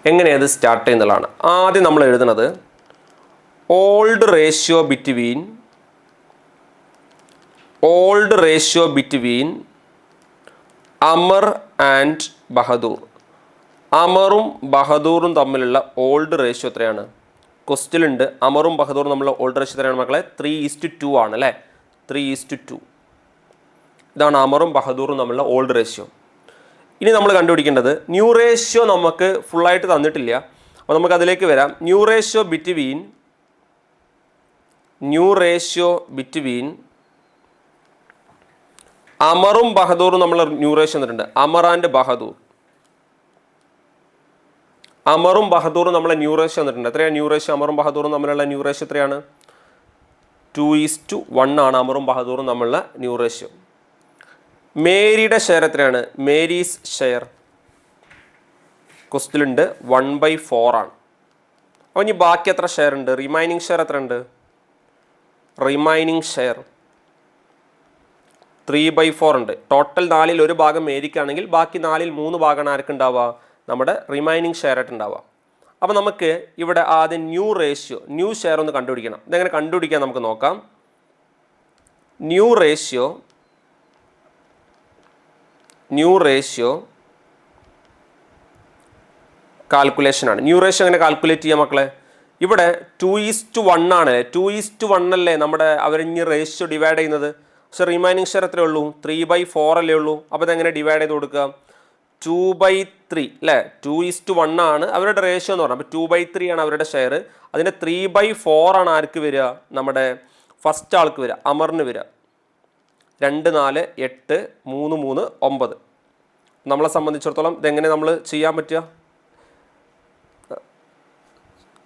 എങ്ങനെയത് സ്റ്റാർട്ട് ചെയ്യുന്നതാണ്. ആദ്യം നമ്മൾ എഴുതുന്നത് old ratio between Amar and Bahadur. അമറും ബഹദൂറും തമ്മിലുള്ള ഓൾഡ് റേഷ്യോ എത്രയാണ്? ക്വസ്റ്റ്യൻ ഉണ്ട്. അമറും ബഹദൂറും തമ്മിലുള്ള ഓൾഡ് റേഷ്യോ എത്രയാണ് മക്കളെ? 3:2 ആണ് അല്ലേ. 3:2. ഇതാണ് അമറും ബഹദൂറും തമ്മിലുള്ള ഓൾഡ് റേഷ്യോ. ഇനി നമ്മൾ കണ്ടുപിടിക്കേണ്ടത് ന്യൂ റേഷ്യോ നമുക്ക് ഫുള്ളായിട്ട് തന്നിട്ടില്ല. അപ്പോൾ നമുക്ക് അതിലേക്ക് വരാം. ന്യൂ റേഷ്യോ ബിറ്റ്വീൻ അമറും ബഹദൂറും നമ്മൾ ന്യൂ റേഷ്യോ തന്നിട്ടുണ്ട്. അമർ ആൻഡ് ബഹദൂർ. അമറും ബഹദൂറും നമ്മളെ ന്യൂ റേഷ്യോ തന്നിട്ടുണ്ട്. എത്രയാണ് ന്യൂ റേഷ്യോ? അമറും ബഹദൂറും തമ്മിലുള്ള ന്യൂ റേഷ്യോ എത്രയാണ്? 2:1 ആണ് അമറും ബഹദൂറും തമ്മിലുള്ള ന്യൂ റേഷ്യോ. മേരിയുടെ ഷെയർ എത്രയാണ്? മേരീസ് ഷെയർ ക്വസ്റ്റ്യൻ ഉണ്ട് 1/4 ആണ്. അപ്പോൾ ഇനി ബാക്കി എത്ര ഷെയർ ഉണ്ട്? റിമൈനിങ് ഷെയർ എത്ര ഉണ്ട്? റിമൈനിങ് ഷെയർ 3/4 ഉണ്ട്. ടോട്ടൽ 4-ൽ 1 ഭാഗം മേരിക്കാണെങ്കിൽ ബാക്കി 4-ൽ 3 ഭാഗമാണ് ആർക്ക് ഉണ്ടാവുക? നമ്മുടെ റിമൈനിങ് ഷെയർ ആയിട്ട് ഉണ്ടാവുക. അപ്പോൾ നമുക്ക് ഇവിടെ ആദ്യം ന്യൂ റേഷ്യോ, ന്യൂ ഷെയർ ഒന്ന് കണ്ടുപിടിക്കണം. ഇതെങ്ങനെ കണ്ടുപിടിക്കാൻ നമുക്ക് നോക്കാം. ന്യൂ റേഷ്യോ കാൽക്കുലേഷനാണ്. ന്യൂ റേഷ്യോ എങ്ങനെ കാൽക്കുലേറ്റ് ചെയ്യാം മക്കളെ? ഇവിടെ 2:1 ആണ്. 2:1 അല്ലേ നമ്മുടെ അവരിഞ്ഞ് റേഷ്യോ ഡിവൈഡ് ചെയ്യുന്നത്. പക്ഷേ റിമൈനിങ് ഷെയർ എത്രയേ ഉള്ളൂ? 3/4 അല്ലേ ഉള്ളൂ. അപ്പോൾ ഇതെങ്ങനെ ഡിവൈഡ് ചെയ്ത് കൊടുക്കുക? 2/3 അല്ലേ. 2:1 ആണ് അവരുടെ റേഷ്യോ എന്ന് പറഞ്ഞാൽ. അപ്പോൾ 2/3 ആണ് അവരുടെ ഷെയർ. അതിൻ്റെ 3/4 ആണ് ആർക്ക് വരിക? നമ്മുടെ ഫസ്റ്റ് ആൾക്ക് വരിക, അമറിന് വരിക. 2, 4, 8, 3, 3, 9. നമ്മളെ സംബന്ധിച്ചിടത്തോളം ഇതെങ്ങനെ നമ്മൾ ചെയ്യാൻ പറ്റുക?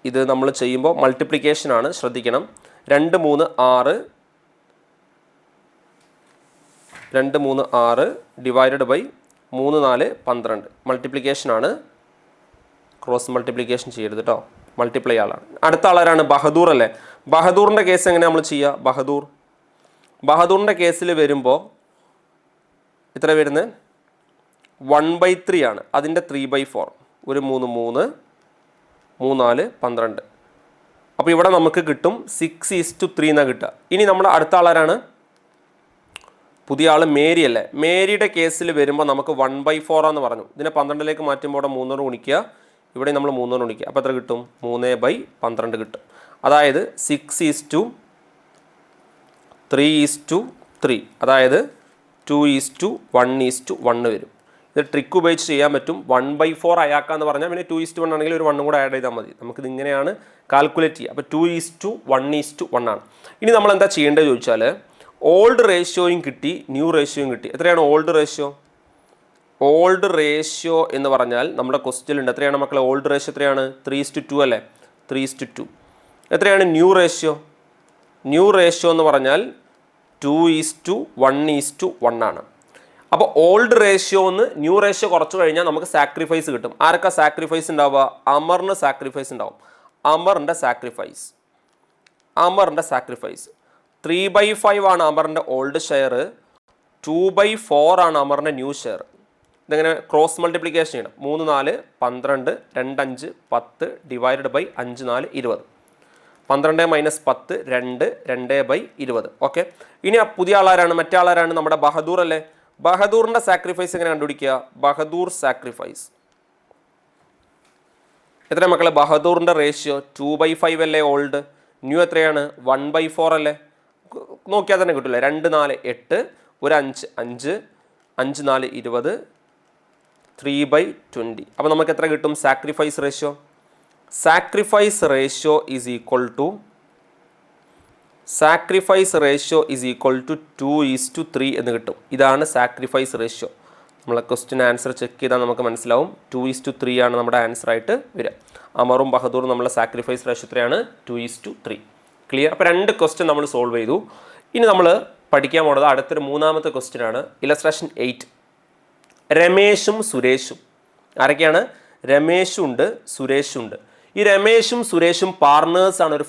ഇത് നമ്മൾ ചെയ്യുമ്പോൾ മൾട്ടിപ്ലിക്കേഷനാണ്, ശ്രദ്ധിക്കണം. 2, 3, 6 ഡിവൈഡഡ് ബൈ 3, 4, 12. മൾട്ടിപ്ലിക്കേഷനാണ്, ക്രോസ് മൾട്ടിപ്ലിക്കേഷൻ ചെയ്യരുത് കേട്ടോ. മൾട്ടിപ്ലൈ ആളാണ്. അടുത്ത ആളാരാണ്? ബഹദൂർ അല്ലേ. ബഹദൂറിൻ്റെ കേസ് എങ്ങനെ നമ്മൾ ചെയ്യുക? ബഹദൂറിൻ്റെ കേസിൽ വരുമ്പോൾ ഇത്ര വരുന്നത് 1/3 ആണ്. അതിൻ്റെ 3/4. 1, 3, 3, 3, 4, 12. അപ്പോൾ ഇവിടെ നമുക്ക് കിട്ടും 6:3 എന്നാണ് കിട്ടുക. ഇനി നമ്മുടെ അടുത്ത ആളാരാണ്? പുതിയ ആൾ മേരി അല്ലേ. മേരിയുടെ കേസിൽ വരുമ്പോൾ നമുക്ക് 1/4 എന്ന് പറഞ്ഞു. ഇതിനെ 12ലേക്ക് മാറ്റുമ്പോൾ ഇവിടെ 3 ഗുണിക്കുക, ഇവിടെ നമ്മൾ 3 ഗുണിക്കുക. അപ്പോൾ എത്ര കിട്ടും? 3/12 കിട്ടും. അതായത് 6:3:3, അതായത് 2:1:1 വരും. ഇത് ട്രിക്ക് ഉപയോഗിച്ച് ചെയ്യാൻ പറ്റും. 1/4 അയാക്കാന്ന് പറഞ്ഞാൽ പിന്നെ 2:1 ആണെങ്കിൽ ഒരു 1 കൂടെ ആഡ് ചെയ്താൽ മതി. നമുക്കിത് ഇങ്ങനെയാണ് കാൽക്കുലേറ്റ് ചെയ്യുക. അപ്പോൾ 2:1:1 ആണ്. ഇനി നമ്മൾ എന്താ ചെയ്യേണ്ടത് ചോദിച്ചാൽ, ഓൾഡ് റേഷ്യോയും കിട്ടി, ന്യൂ റേഷ്യോയും കിട്ടി. എത്രയാണ് ഓൾഡ് റേഷ്യോ? ഓൾഡ് റേഷ്യോ എന്ന് പറഞ്ഞാൽ നമ്മുടെ ക്വസ്റ്റ്യൻ ഉണ്ട്. എത്രയാണ് മക്കളെ ഓൾഡ് റേഷ്യോ? എത്രയാണ്? 3:2 അല്ലേ. 3:2. എത്രയാണ് ന്യൂ റേഷ്യോ? ന്യൂ റേഷ്യോ എന്ന് പറഞ്ഞാൽ 2:1:1 ആണ്. അപ്പോൾ ഓൾഡ് റേഷ്യോന്ന് ന്യൂ റേഷ്യോ കുറച്ച് കഴിഞ്ഞാൽ നമുക്ക് സാക്രിഫൈസ് കിട്ടും. ആർക്കാ സാക്രിഫൈസ് ഉണ്ടാവുക? അമറിന് സാക്രിഫൈസ് ഉണ്ടാവും. അമറിൻ്റെ സാക്രിഫൈസ് 3/5 ആണ് അമറിൻ്റെ ഓൾഡ് ഷെയർ, 2/4 ആണ് അമറിൻ്റെ ന്യൂ ഷെയർ. ഇതെങ്ങനെ ക്രോസ് മൾട്ടിപ്ലിക്കേഷൻ ചെയ്യണം? 3 4 12 2 5 10 ഡിവൈഡഡ് ബൈ 5 4 20. 12 മൈനസ് 10 2 2/20. ഓക്കെ. ഇനി ആ പുതിയ ആളാരാണ്? മറ്റേ ആളാരാണ്? നമ്മുടെ ബഹദൂർ അല്ലേ? ബഹദൂറിൻ്റെ സാക്രിഫൈസ് എങ്ങനെ കണ്ടുപിടിക്കുക? ബഹദൂർ സാക്രിഫൈസ് എത്ര മക്കളെ? ബഹദൂറിൻ്റെ റേഷ്യോ 2/5 അല്ലേ ഓൾഡ്, ന്യൂ എത്രയാണ്? 1/4 അല്ലേ? നോക്കിയാൽ തന്നെ കിട്ടില്ല. 2 4 8 1 5 5 5 4 20 3/20. അപ്പോൾ നമുക്ക് എത്ര കിട്ടും sacrifice ratio? Sacrifice ratio is equal to 2:3 എന്ന് കിട്ടും. ഇതാണ് സാക്രിഫൈസ് റേഷ്യോ. നമ്മളെ ക്വസ്റ്റ്യൻ ആൻസർ ചെക്ക് ചെയ്താൽ നമുക്ക് മനസ്സിലാവും 2:3 ആണ് നമ്മുടെ ആൻസർ ആയിട്ട് വരിക. അമറും ബഹദൂറും നമ്മളെ സാക്രിഫൈസ് റേഷ്യോ എത്രയാണ്? 2:3. ക്ലിയർ? അപ്പോൾ 2 ക്വസ്റ്റ്യൻ നമ്മൾ സോൾവ് ചെയ്തു. ഇനി നമ്മൾ പഠിക്കാൻ പോകുന്നത് അടുത്തൊരു മൂന്നാമത്തെ ക്വസ്റ്റ്യൻ ആണ്. ഇലസ്ട്രേഷൻ 8. രമേശും സുരേഷും. ആരൊക്കെയാണ്? രമേശും ഉണ്ട്, സുരേഷും ഉണ്ട്. ഈ രമേശും സുരേഷും പാർട്ണേഴ്സാണ് ഒരു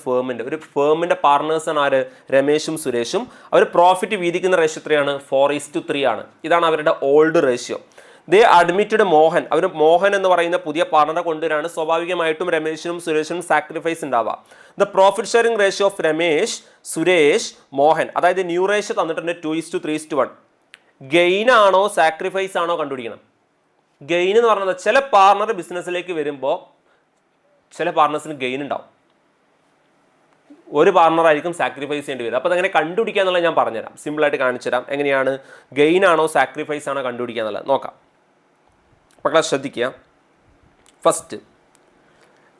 ഫേമിൻ്റെ പാർട്ണേഴ്സാണ് ആര്? രമേശും സുരേഷും. അവർ പ്രോഫിറ്റ് വീതിക്കുന്ന റേഷ്യോ എത്രയാണ്? 4:3 ആണ്. ഇതാണ് അവരുടെ ഓൾഡ് റേഷ്യോ. ദേ അഡ്മിറ്റഡ് മോഹൻ. അവർ മോഹൻ എന്ന് പറയുന്ന പുതിയ പാർട്ണറെ കൊണ്ടുവരാണ്. സ്വാഭാവികമായിട്ടും രമേശിനും സുരേഷിനും സാക്രിഫൈസ് ഉണ്ടാവുക. The profit sharing ratio of Ramesh, Suresh, Mohan. അതായത് ന്യൂ റേഷ്യോ തന്നിട്ടുണ്ട് 2:3:1. ഗെയിൻ ആണോ സാക്രിഫൈസ് ആണോ കണ്ടുപിടിക്കണം. ഗെയിൻ എന്ന് പറഞ്ഞത് ചില പാർട്ണർ ബിസിനസ്സിലേക്ക് വരുമ്പോൾ ചില പാർട്ണേഴ്സിന് ഗെയിൻ ഉണ്ടാവും, ഒരു പാർട്ണറായിരിക്കും സാക്രിഫൈസ് ചെയ്യേണ്ടി വരും. അപ്പോൾ അതെങ്ങനെ കണ്ടുപിടിക്കുക എന്നുള്ളത് ഞാൻ പറഞ്ഞുതരാം, സിമ്പിളായിട്ട് കാണിച്ചു തരാം. എങ്ങനെയാണ് ഗെയിൻ ആണോ സാക്രിഫൈസ് ആണോ കണ്ടുപിടിക്കുക എന്നുള്ളത് നോക്കാം. മക്കളെ ശ്രദ്ധിക്കുക. ഫസ്റ്റ്,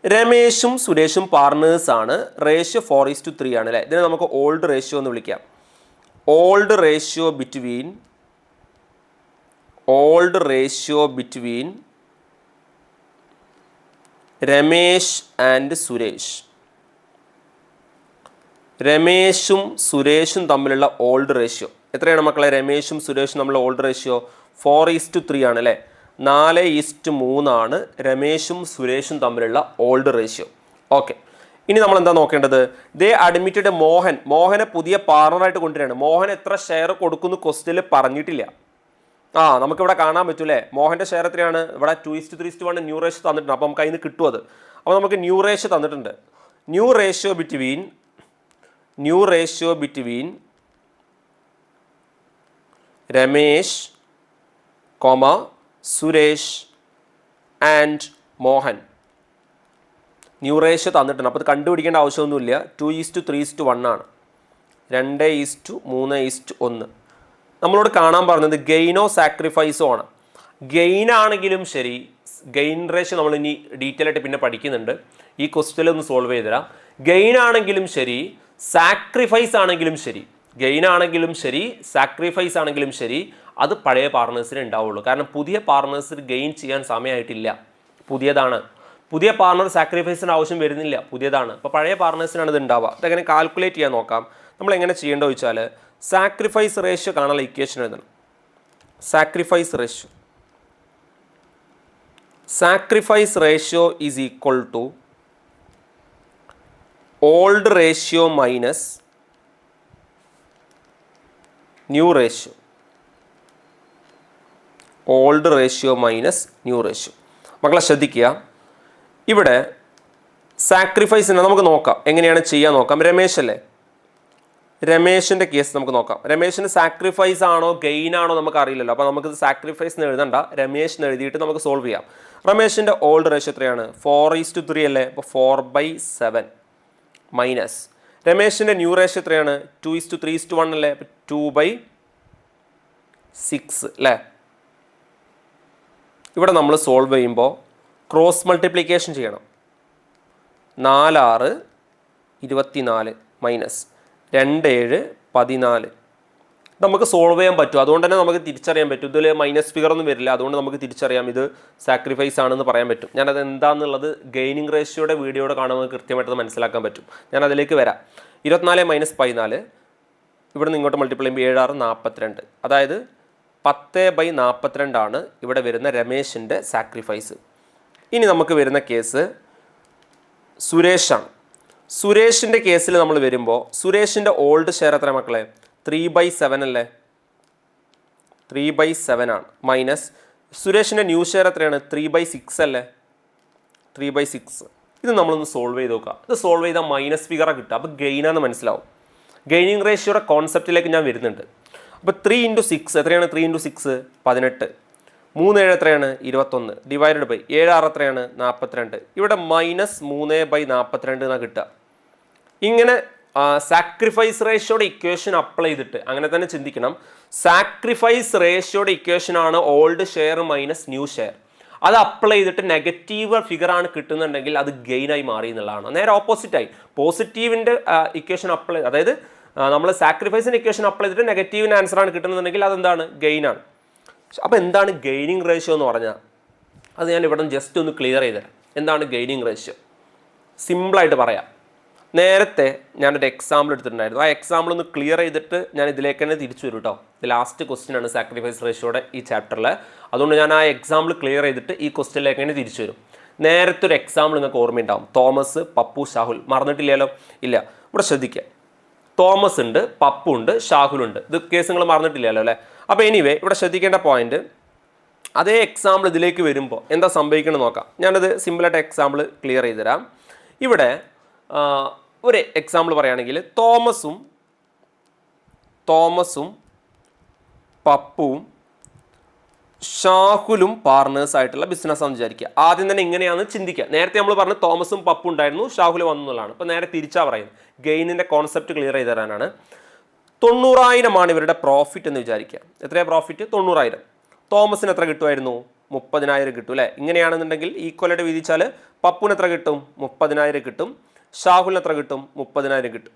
രമേശും സുരേഷും പാർട്ണേഴ്സാണ്. റേഷ്യോ 4:3 ആണ് അല്ലേ? ഇതിനെ നമുക്ക് ഓൾഡ് റേഷ്യോ എന്ന് വിളിക്കാം. Old ratio between Ramesh and Suresh. രമേശും സുരേഷും തമ്മിലുള്ള ഓൾഡ് റേഷ്യോ എത്രയാണ് മക്കളെ? രമേശും സുരേഷും തമ്മിലുള്ള ഓൾഡ് റേഷ്യോ 4:3 ആണ് അല്ലേ? 4:3 ആണ് രമേശും സുരേഷും തമ്മിലുള്ള ഓൾഡ് റേഷ്യോ. ഓക്കെ. ഇനി നമ്മൾ എന്താ നോക്കേണ്ടത്? ദേ അഡ്മിറ്റഡ് മോഹനെ പുതിയ പാർട്ണറായിട്ട് കൊണ്ടുവരികയാണ്. മോഹൻ എത്ര ഷെയർ കൊടുക്കുന്നു ക്വസ്റ്റ്യനിൽ പറഞ്ഞിട്ടില്ല. നമുക്കിവിടെ കാണാൻ പറ്റൂലേ? മോഹൻ്റെ ഷെയർ എത്രയാണ്? ഇവിടെ 2:3:1 ന്യൂ റേഷ്യോ തന്നിട്ടുണ്ട്. അപ്പോൾ നമുക്ക് അതിന് കിട്ടും അത്. അപ്പോൾ നമുക്ക് ന്യൂ റേഷ്യോ തന്നിട്ടുണ്ട്. New ratio between Ramesh, Suresh and Mohan. New ratio തന്നിട്ടുണ്ട്. അപ്പോൾ അത് കണ്ടുപിടിക്കേണ്ട ആവശ്യമൊന്നുമില്ല. 2:3:1 ആണ്. 2:3:1. നമ്മളോട് കാണാൻ പറഞ്ഞത് ഗെയിനോ സാക്രിഫൈസോ ആണ്. ഗെയിൻ ആണെങ്കിലും ശരി, ഗെയിൻ റേഷ്യോ നമ്മൾ ഇനി ഡീറ്റെയിൽ ആയിട്ട് പിന്നെ പഠിക്കുന്നുണ്ട്. ഈ ക്വസ്റ്റ്യനിൽ ഒന്ന് സോൾവ് ചെയ്ത് തരാം. ഗെയിൻ ആണെങ്കിലും ശരി, സാക്രിഫൈസ് ആണെങ്കിലും ശരി, ഗെയിൻ ആണെങ്കിലും ശരി, സാക്രിഫൈസ് ആണെങ്കിലും ശരി, അത് പഴയ പാർട്ണേഴ്സിന് ഉണ്ടാവുള്ളൂ. കാരണം പുതിയ പാർട്ണേഴ്സിന് ഗെയിൻ ചെയ്യാൻ സമയമായിട്ടില്ല, പുതിയതാണ്. പുതിയ പാർട്ണർ സാക്രിഫൈസിന് ആവശ്യം വരുന്നില്ല, പുതിയതാണ്. അപ്പോൾ പഴയ പാർട്ണേഴ്സിനാണ് ഇത് ഉണ്ടാവുക. അതെങ്ങനെ കാൽക്കുലേറ്റ് ചെയ്യാൻ നോക്കാം. നമ്മൾ എങ്ങനെ ചെയ്യേണ്ടത് വെച്ചാൽ സാക്രിഫൈസ് റേഷ്യോ കാണാനുള്ള ഇക്വേഷൻ എഴുതണം. Sacrifice ratio is equal to old ratio minus new ratio. Old ratio minus new ratio. മക്കളെ ശ്രദ്ധിക്കുക. ഇവിടെ സാക്രിഫൈസിനെ നമുക്ക് നോക്കാം, എങ്ങനെയാണ് ചെയ്യാൻ നോക്കാം. രമേശ് അല്ലേ? രമേശിൻ്റെ കേസ് നമുക്ക് നോക്കാം. രമേശിന് സാക്രിഫൈസ് ആണോ ഗെയിൻ ആണോ നമുക്ക് അറിയില്ലല്ലോ. അപ്പോൾ നമുക്കിത് സാക്രിഫൈസ് എന്ന് എഴുതണ്ട, രമേശിന് എഴുതിയിട്ട് നമുക്ക് സോൾവ് ചെയ്യാം. രമേശിൻ്റെ ഓൾഡ് റേഷ്യോ എത്രയാണ്? 4:3 അല്ലേ? അപ്പോൾ 4/7 മൈനസ് രമേശിൻ്റെ ന്യൂ റേഷ്യോ എത്രയാണ്? 2:3:1 അല്ലേ? അപ്പോൾ 2/6 അല്ലേ? ഇവിടെ നമ്മൾ സോൾവ് ചെയ്യുമ്പോൾ ക്രോസ് മൾട്ടിപ്ലിക്കേഷൻ ചെയ്യണം. 4 6 24 മൈനസ് 2 7 14. നമുക്ക് സോൾവ് ചെയ്യാൻ പറ്റും. അതുകൊണ്ട് തന്നെ നമുക്ക് തിരിച്ചറിയാൻ പറ്റും. ഇതിൽ മൈനസ് ഫിഗർ ഒന്നും വരില്ല. അതുകൊണ്ട് നമുക്ക് തിരിച്ചറിയാം ഇത് സാക്രിഫൈസ് ആണെന്ന് പറയാൻ പറ്റും. ഞാനത് എന്താണെന്നുള്ളത് ഗെയിനിങ് റേഷ്യോയുടെ വീഡിയോയുടെ കാണുമ്പോൾ കൃത്യമായിട്ട് മനസ്സിലാക്കാൻ പറ്റും. ഞാൻ അതിലേക്ക് വരാം. 24 - 14 ഇവിടെ നിന്ന് ഇങ്ങോട്ട് മൾട്ടിപ്ലൈ ചെയ്യുമ്പോൾ 7 6 42. അതായത് 10/42 ഇവിടെ വരുന്ന രമേശിൻ്റെ സാക്രിഫൈസ്. ഇനി നമുക്ക് വരുന്ന കേസ് സുരേഷാണ്. സുരേഷിൻ്റെ കേസിൽ നമ്മൾ വരുമ്പോൾ സുരേഷിൻ്റെ ഓൾഡ് ഷെയർ എത്ര മക്കളെ? 3/7 അല്ലേ? 3/7 ആണ്. മൈനസ് സുരേഷിൻ്റെ ന്യൂ ഷെയർ എത്രയാണ്? 3/6 അല്ലേ? 3/6. ഇത് നമ്മളൊന്ന് സോൾവ് ചെയ്ത് നോക്കാം. ഇത് സോൾവ് ചെയ്താൽ മൈനസ് ഫിഗറാണ് കിട്ടുക. അപ്പോൾ ഗെയിനാന്ന് മനസ്സിലാവും. ഗെയിനിങ് റേഷ്യോയുടെ കോൺസെപ്റ്റിലേക്ക് ഞാൻ വരുന്നുണ്ട്. അപ്പോൾ 3 × 6 എത്രയാണ്? 3 × 6 18. 3 7 എത്രയാണ്? 21. ഡിവൈഡഡ് ബൈ 7 6 എത്രയാണ്? 42. ഇവിടെ -3/42 എന്നാണ് കിട്ടുക. ഇങ്ങനെ സാക്രിഫൈസ് റേഷ്യോയുടെ ഇക്വേഷൻ അപ്ലൈ ചെയ്തിട്ട് അങ്ങനെ തന്നെ ചിന്തിക്കണം. സാക്രിഫൈസ് റേഷ്യോയുടെ ഇക്വേഷനാണ് old share minus new share. അത് അപ്ലൈ ചെയ്തിട്ട് നെഗറ്റീവ് ഫിഗറാണ് കിട്ടുന്നുണ്ടെങ്കിൽ അത് ഗെയിനായി മാറി എന്നുള്ളതാണ്. നേരെ ഓപ്പോസിറ്റായി പോസിറ്റീവിൻ്റെ ഇക്വേഷൻ അപ്ലൈ, അതായത് നമ്മൾ സാക്രിഫൈസിൻ്റെ ഇക്വേഷൻ അപ്ലൈ ചെയ്തിട്ട് നെഗറ്റീവിന് ആൻസറാണ് കിട്ടുന്നുണ്ടെങ്കിൽ അതെന്താണ്? ഗെയിനാണ്. അപ്പോൾ എന്താണ് ഗെയിനിങ് റേഷ്യോ എന്ന് പറഞ്ഞാൽ അത് ഞാൻ ഇവിടെ ജസ്റ്റ് ഒന്ന് ക്ലിയർ ചെയ്ത് തരാം. എന്താണ് ഗെയിനിങ് റേഷ്യോ? സിമ്പിളായിട്ട് പറയാം. നേരത്തെ ഞാനൊരു എക്സാമ്പിൾ എടുത്തിട്ടുണ്ടായിരുന്നു. ആ എക്സാമ്പിൾ ഒന്ന് ക്ലിയർ ചെയ്തിട്ട് ഞാൻ ഇതിലേക്ക് തന്നെ തിരിച്ചു വരും കേട്ടോ. ഇത് ലാസ്റ്റ് ക്വസ്റ്റ്യൻ ആണ് സാക്രിഫൈസ് റേഷ്യോയുടെ ഈ ചാപ്റ്ററിൽ. അതുകൊണ്ട് ഞാൻ ആ എക്സാമ്പിൾ ക്ലിയർ ചെയ്തിട്ട് ഈ ക്വസ്റ്റ്യനിലേക്ക് തന്നെ തിരിച്ചു വരും. നേരത്തെ ഒരു എക്സാമ്പിൾ നിങ്ങൾക്ക് ഓർമ്മയുണ്ടാവും. തോമസ്, പപ്പു, ഷാഹുൽ. മറന്നിട്ടില്ലല്ലോ? ഇല്ല. ഇവിടെ ശ്രദ്ധിക്കുക. തോമസ് ഉണ്ട്, പപ്പു ഉണ്ട്, ഷാഹുൽ ഉണ്ട്. ഇത് കേസ് നിങ്ങൾ മറന്നിട്ടില്ലല്ലോ അല്ലേ? അപ്പോൾ എനിവേ ഇവിടെ ശ്രദ്ധിക്കേണ്ട പോയിന്റ്, അതേ എക്സാമ്പിൾ ഇതിലേക്ക് വരുമ്പോൾ എന്താ സംഭവിക്കണം നോക്കാം. ഞാനത് സിമ്പിളായിട്ട് എക്സാമ്പിൾ ക്ലിയർ ചെയ്ത് തരാം. ഇവിടെ ഒരു എക്സാമ്പിൾ പറയുകയാണെങ്കിൽ തോമസും പപ്പുവും ഷാഹുലും പാർട്ട്നേഴ്സ് ആയിട്ടുള്ള ബിസിനസ്സാണെന്ന് വിചാരിക്കുക. ആദ്യം തന്നെ ഇങ്ങനെയാണ് ചിന്തിക്കുക. നേരത്തെ നമ്മൾ പറഞ്ഞു തോമസും പപ്പും ഉണ്ടായിരുന്നു, ഷാഹുൽ വന്നു എന്നുള്ളതാണ്. അപ്പോൾ നേരെ തിരിച്ചാ പറയുന്നത്. ഗെയിനിൻ്റെ കോൺസെപ്റ്റ് ക്ലിയർ ചെയ്ത് തരാനാണ്. 90,000 ഇവരുടെ പ്രോഫിറ്റ് എന്ന് വിചാരിക്കുക. എത്രയാണ് പ്രോഫിറ്റ്? 90,000. തോമസിന് എത്ര കിട്ടുമായിരുന്നു? 30,000 കിട്ടും അല്ലേ? ഇങ്ങനെയാണെന്നുണ്ടെങ്കിൽ ഈക്വലായിട്ട് വിധിച്ചാൽ പപ്പുന് എത്ര കിട്ടും? 30,000 കിട്ടും. ഷാഹുലിന് എത്ര കിട്ടും? 30,000 കിട്ടും.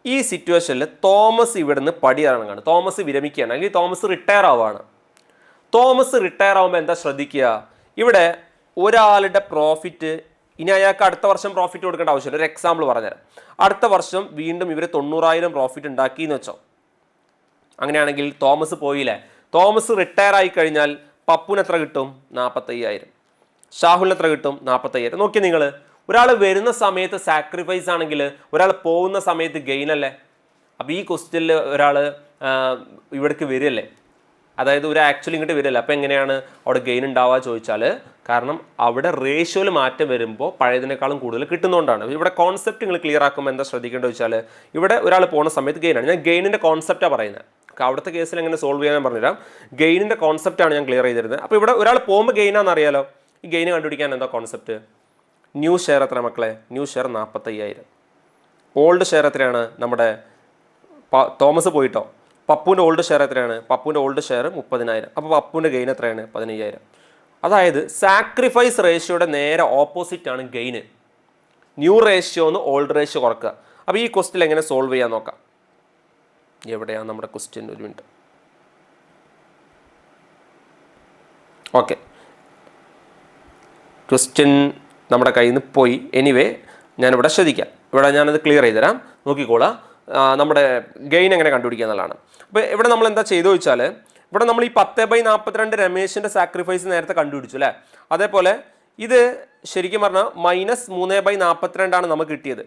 ഈ സിറ്റുവേഷനിൽ തോമസ് ഇവിടുന്ന് പടിയിറങ്ങാണ്. തോമസ് വിരമിക്കുകയാണ്, അല്ലെങ്കിൽ തോമസ് റിട്ടയർ ആവുകയാണ്. തോമസ് റിട്ടയർ ആവുമ്പോൾ എന്താ ശ്രദ്ധിക്കുക? ഇവിടെ ഒരാളുടെ പ്രോഫിറ്റ്, ഇനി അയാൾക്ക് അടുത്ത വർഷം പ്രോഫിറ്റ് കൊടുക്കേണ്ട ആവശ്യമില്ല. ഒരു എക്സാമ്പിൾ പറഞ്ഞുതരാം. അടുത്ത വർഷം വീണ്ടും ഇവർ 90,000 പ്രോഫിറ്റ് ഉണ്ടാക്കി എന്ന് വെച്ചോ. അങ്ങനെയാണെങ്കിൽ തോമസ് പോയില്ലേ? തോമസ് റിട്ടയർ ആയി കഴിഞ്ഞാൽ പപ്പുന് എത്ര കിട്ടും? 45,000. ഷാഹുലിന് എത്ര കിട്ടും? 45,000. നോക്കിയാൽ നിങ്ങൾ, ഒരാൾ വരുന്ന സമയത്ത് സാക്രിഫൈസ് ആണെങ്കിൽ ഒരാൾ പോകുന്ന സമയത്ത് ഗെയിൻ അല്ലേ? അപ്പോൾ ഈ ക്വസ്റ്റ്യനിൽ ഒരാൾ ഇവിടേക്ക് വരികയല്ലേ? അതായത് ഒരു ആക്ച്വലി ഇങ്ങോട്ട് വരില്ല. അപ്പോൾ എങ്ങനെയാണ് അവിടെ ഗെയിൻ ഉണ്ടാവുക ചോദിച്ചാൽ, കാരണം അവിടെ റേഷ്യോയിൽ മാറ്റം വരുമ്പോൾ പഴയതിനേക്കാളും കൂടുതൽ കിട്ടുന്നതുകൊണ്ടാണ്. ഇവിടെ കോൺസെപ്റ്റ് നിങ്ങൾ ക്ലിയർ ആക്കുമ്പോൾ എന്താ ശ്രദ്ധിക്കേണ്ടത് വെച്ചാൽ, ഇവിടെ ഒരാൾ പോകുന്ന സമയത്ത് ഗെയിനാണ്. ഞാൻ ഗെയിനിൻ്റെ കോൺസെപ്റ്റാണ് പറയുന്നത്. അവിടുത്തെ കേസിൽ എങ്ങനെ സോൾവ് ചെയ്യാൻ പറഞ്ഞുതരാം. ഗെയിനിൻ്റെ കോൺസെപ്റ്റാണ് ഞാൻ ക്ലിയർ ചെയ്തിരുന്നത്. അപ്പോൾ ഇവിടെ ഒരാൾ പോകുമ്പോൾ ഗെയിനാണെന്ന് അറിയാലോ. ഈ ഗെയിൻ കണ്ടുപിടിക്കാൻ എന്താ കോൺസെപ്റ്റ്? ന്യൂ ഷെയർ എത്ര മക്കളെ? New share 45,000. ഓൾഡ് ഷെയർ എത്രയാണ്? നമ്മുടെ തോമസ് പോയിട്ടോ. പപ്പുവിൻ്റെ ഓൾഡ് ഷെയർ എത്രയാണ്? പപ്പുവിൻ്റെ ഓൾഡ് ഷെയർ 30,000. അപ്പോൾ പപ്പുവിൻ്റെ ഗെയിൻ എത്രയാണ്? 15,000. അതായത് സാക്രിഫൈസ് റേഷ്യോയുടെ നേരെ ഓപ്പോസിറ്റ് ആണ് ഗെയിന്. ന്യൂ റേഷ്യോ ഒന്ന് ഓൾഡ് റേഷ്യോ കുറക്കുക. അപ്പോൾ ഈ ക്വസ്റ്റ്യൻ എങ്ങനെ സോൾവ് ചെയ്യാൻ നോക്കാം. എവിടെയാണ് നമ്മുടെ ക്വസ്റ്റ്യൻ? ഒരു മിനിറ്റ്. ഓക്കെ, ക്വസ്റ്റ്യൻ നമ്മുടെ കയ്യിൽ നിന്ന് പോയി. എനിവേ ഞാനിവിടെ ശ്രദ്ധിക്കാം. ഇവിടെ ഞാനത് ക്ലിയർ ചെയ്ത് തരാം. നോക്കിക്കോളാം. നമ്മുടെ ഗെയിൻ എങ്ങനെ കണ്ടുപിടിക്കുക എന്നുള്ളതാണ്. അപ്പോൾ ഇവിടെ നമ്മൾ എന്താ ചെയ്തു വെച്ചാൽ, ഇവിടെ നമ്മൾ ഈ 10/42 രമേശിൻ്റെ സാക്രിഫൈസ് നേരത്തെ കണ്ടുപിടിച്ചു അല്ലേ? അതേപോലെ ഇത് ശരിക്കും പറഞ്ഞാൽ -3/42 നമുക്ക് കിട്ടിയത്.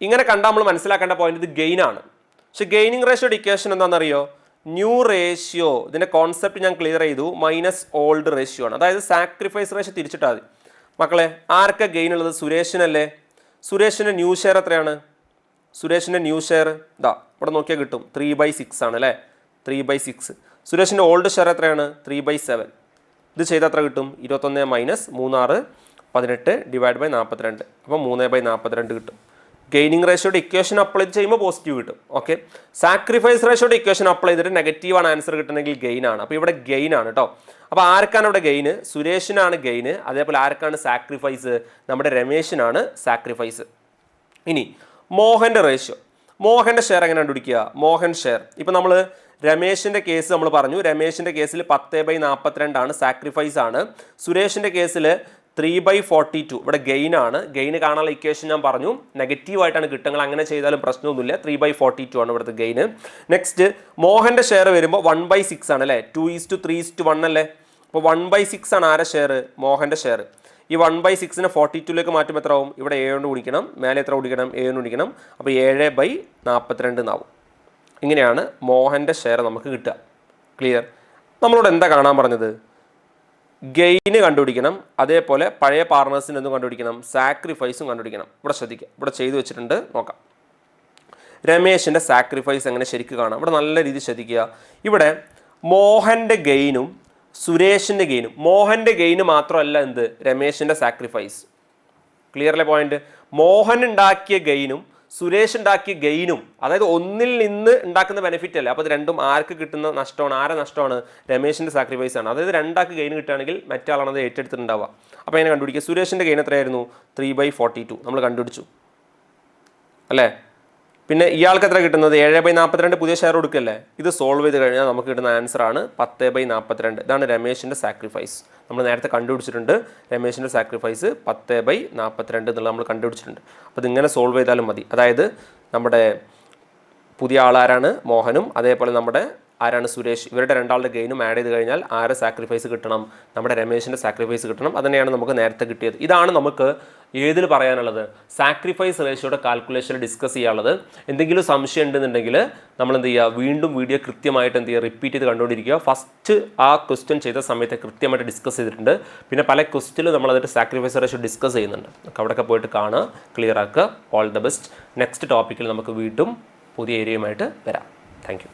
ഇങ്ങനെ കണ്ടാൽ നമ്മൾ മനസ്സിലാക്കേണ്ട പോയിന്റ് ഇത് ഗെയിനാണ്. പക്ഷെ ഗെയിനിങ് റേഷ്യോയുടെ ഇക്വേഷൻ എന്താണെന്നറിയോ? ന്യൂ റേഷ്യോ, ഇതിൻ്റെ കോൺസെപ്റ്റ് ഞാൻ ക്ലിയർ ചെയ്തു, മൈനസ് ഓൾഡ് റേഷ്യോ ആണ്. അതായത് സാക്രിഫൈസ് റേഷ്യോ തിരിച്ചിട്ടാൽ മതി. മക്കളെ ആർക്കാ ഗെയിൻ ഉള്ളത്? സുരേഷിനല്ലേ? സുരേഷിൻ്റെ ന്യൂ ഷെയർ എത്രയാണ്? സുരേഷിൻ്റെ ന്യൂ ഷെയർ ഇതാ ഇവിടെ നോക്കിയാൽ കിട്ടും, 3/6 ആണ് അല്ലേ? 3/6. സുരേഷിൻ്റെ ഓൾഡ് ഷെയർ എത്രയാണ്? 3/7. ഇത് ചെയ്താൽ എത്ര കിട്ടും? 21 മൈനസ് 3 18 ഡിവൈഡ് ബൈ 42. അപ്പോൾ 3/42 കിട്ടും. ഗെയിനിങ് റേഷ്യോയുടെ ഇക്വേഷൻ അപ്ലൈ ചെയ്യുമ്പോൾ പോസിറ്റീവ് കിട്ടും. ഓക്കെ, സാക്രിഫൈസ് റേഷ്യോയുടെ ഇക്വേഷൻ അപ്ലൈ ചെയ്തിട്ട് നെഗറ്റീവാണ് ആൻസർ കിട്ടണമെങ്കിൽ ഗെയിൻ ആണ്. അപ്പോൾ ഇവിടെ ഗെയിൻ ആണ് കേട്ടോ. അപ്പോൾ ആർക്കാണ് ഇവിടെ ഗെയിന്? സുരേഷിനാണ് ഗെയിന്. അതേപോലെ ആർക്കാണ് സാക്രിഫൈസ്? നമ്മുടെ രമേശിനാണ് സാക്രിഫൈസ്. ഇനി മോഹൻ്റെ റേഷ്യോ, മോഹൻ്റെ ഷെയർ എങ്ങനെ കണ്ടുപിടിക്കുക? മോഹൻ ഷെയർ ഇപ്പം നമ്മൾ രമേശിൻ്റെ കേസ് നമ്മൾ പറഞ്ഞു. രമേശിൻ്റെ കേസിൽ 10/42 സാക്രിഫൈസ് ആണ്. സുരേഷിൻ്റെ കേസിൽ 3/42 ഇവിടെ ഗെയിൻ ആണ്. ഗെയിൻ കാണാനുള്ള ഇക്വേഷൻ ഞാൻ പറഞ്ഞു, നെഗറ്റീവായിട്ടാണ് കിട്ടുന്നത്. അങ്ങനെ ചെയ്താലും പ്രശ്നമൊന്നുമില്ല. 3/42 ആണ് ഇവിടുത്തെ ഗെയിന്. നെക്സ്റ്റ് മോഹൻ്റെ ഷെയർ വരുമ്പോൾ 1/6 ആണ് അല്ലേ, 2:3:1 അല്ലേ. അപ്പോൾ 1/6 ആണ് ആരെ ഷെയർ, മോഹൻ്റെ ഷെയർ. ഈ 1/6 42ലേക്ക് മാറ്റുമ്പോൾ എത്ര ആവും, ഇവിടെ 7 കൊണ്ട് ഗുണിക്കണം, മേലെ എത്ര ഗുണിക്കണം, 7 കൊണ്ട് ഗുണിക്കണം. അപ്പോൾ 7/42 എന്നാവും. ഇങ്ങനെയാണ് മോഹൻ്റെ ഷെയർ നമുക്ക് കിട്ടുക. ക്ലിയർ? നമ്മളോട് എന്താ കാണാൻ പറഞ്ഞത്, ഗെയിന് കണ്ടുപിടിക്കണം, അതേപോലെ പഴയ പാർട്ണേഴ്സിന് എന്തും കണ്ടുപിടിക്കണം, സാക്രിഫൈസും കണ്ടുപിടിക്കണം. ഇവിടെ ശ്രദ്ധിക്കുക, ഇവിടെ ചെയ്തു വെച്ചിട്ടുണ്ട്, നോക്കാം. രമേശിൻ്റെ സാക്രിഫൈസ് എങ്ങനെ ശരിക്കും കാണാം, ഇവിടെ നല്ല രീതിയിൽ ശ്രദ്ധിക്കുക. ഇവിടെ മോഹൻ്റെ ഗെയിനും സുരേഷിൻ്റെ ഗെയിനും, മോഹൻ്റെ ഗെയിന് മാത്രമല്ല എന്ത്, രമേശിൻ്റെ സാക്രിഫൈസ്. ക്ലിയർലെ പോയിന്റ്? മോഹൻ ഉണ്ടാക്കിയ ഗെയിനും സുരേഷ് ഉണ്ടാക്കിയ ഗെയിനും, അതായത് ഒന്നിൽ നിന്ന് ഉണ്ടാക്കുന്ന ബെനിഫിറ്റ് അല്ലേ. അപ്പോൾ ഇത് രണ്ടും ആർക്ക് കിട്ടുന്ന നഷ്ടമാണ്, ആരെ നഷ്ടമാണ്, രമേശിൻ്റെ സാക്രിഫൈസ് ആണ്. അതായത് രണ്ടാൾക്ക് ഗെയിൻ കിട്ടുകയാണെങ്കിൽ മറ്റാളാണ് അത് ഏറ്റെടുത്തിട്ടുണ്ടാവുക. അപ്പോൾ അതിനെ കണ്ടുപിടിക്കുക. സുരേഷിൻ്റെ ഗെയിൻ എത്രയായിരുന്നു, 3/42 നമ്മൾ കണ്ടുപിടിച്ചു അല്ലേ. പിന്നെ ഇയാൾക്ക് എത്ര കിട്ടുന്നത്, 7/42 പുതിയ ഷെയർ കൊടുക്കല്ലേ. ഇത് സോൾവ് ചെയ്ത് കഴിഞ്ഞാൽ നമുക്ക് കിട്ടുന്ന ആൻസർ ആണ് 10/42. ഇതാണ് രമേശിൻ്റെ സാക്രിഫൈസ്. നമ്മൾ നേരത്തെ കണ്ടുപിടിച്ചിട്ടുണ്ട്. രമേശിൻ്റെ സാക്രിഫൈസ് 10/42 എന്നുള്ളത് നമ്മൾ കണ്ടുപിടിച്ചിട്ടുണ്ട്. അപ്പോൾ ഇതിങ്ങനെ സോൾവ് ചെയ്താലും മതി. അതായത് നമ്മുടെ പുതിയ ആളാരാണ്, മോഹനും, അതേപോലെ നമ്മുടെ ആരാണ്, സുരേഷ്. ഇവരുടെ രണ്ടാളുടെ ഗെയിനും ആഡ് ചെയ്ത് കഴിഞ്ഞാൽ ആരെ സാക്രിഫൈസ് കിട്ടണം, നമ്മുടെ രമേശിൻ്റെ സാക്രിഫൈസ് കിട്ടണം. അതുതന്നെയാണ് നമുക്ക് നേരത്തെ കിട്ടിയത്. ഇതാണ് നമുക്ക് ഏതിൽ പറയാനുള്ളത്, സാക്രിഫൈസ് റേഷ്യോയുടെ കാൽക്കുലേഷൻ ഡിസ്കസ് ചെയ്യാനുള്ളത്. എന്തെങ്കിലും സംശയം ഉണ്ടെന്നുണ്ടെങ്കിൽ നമ്മൾ എന്ത് ചെയ്യുക, വീണ്ടും വീഡിയോ കൃത്യമായിട്ട് എന്ത് ചെയ്യുക, റിപ്പീറ്റ് ചെയ്ത് കണ്ടുകൊണ്ടിരിക്കുക. ഫസ്റ്റ് ആ ക്വസ്റ്റ്യൻ ചെയ്ത സമയത്ത് കൃത്യമായിട്ട് ഡിസ്കസ് ചെയ്തിട്ടുണ്ട്. പിന്നെ പല ക്വസ്റ്റിലും നമ്മളതിട്ട് സാക്രിഫൈസ് റേഷ്യോ ഡിസ്കസ് ചെയ്യുന്നുണ്ട്. അവിടെയൊക്കെ പോയിട്ട് കാണുക, ക്ലിയർ ആക്കുക. All the best. നെക്സ്റ്റ് ടോപ്പിക്കിൽ നമുക്ക് വീണ്ടും പുതിയ ഏരിയയുമായിട്ട് വരാം. Thank you.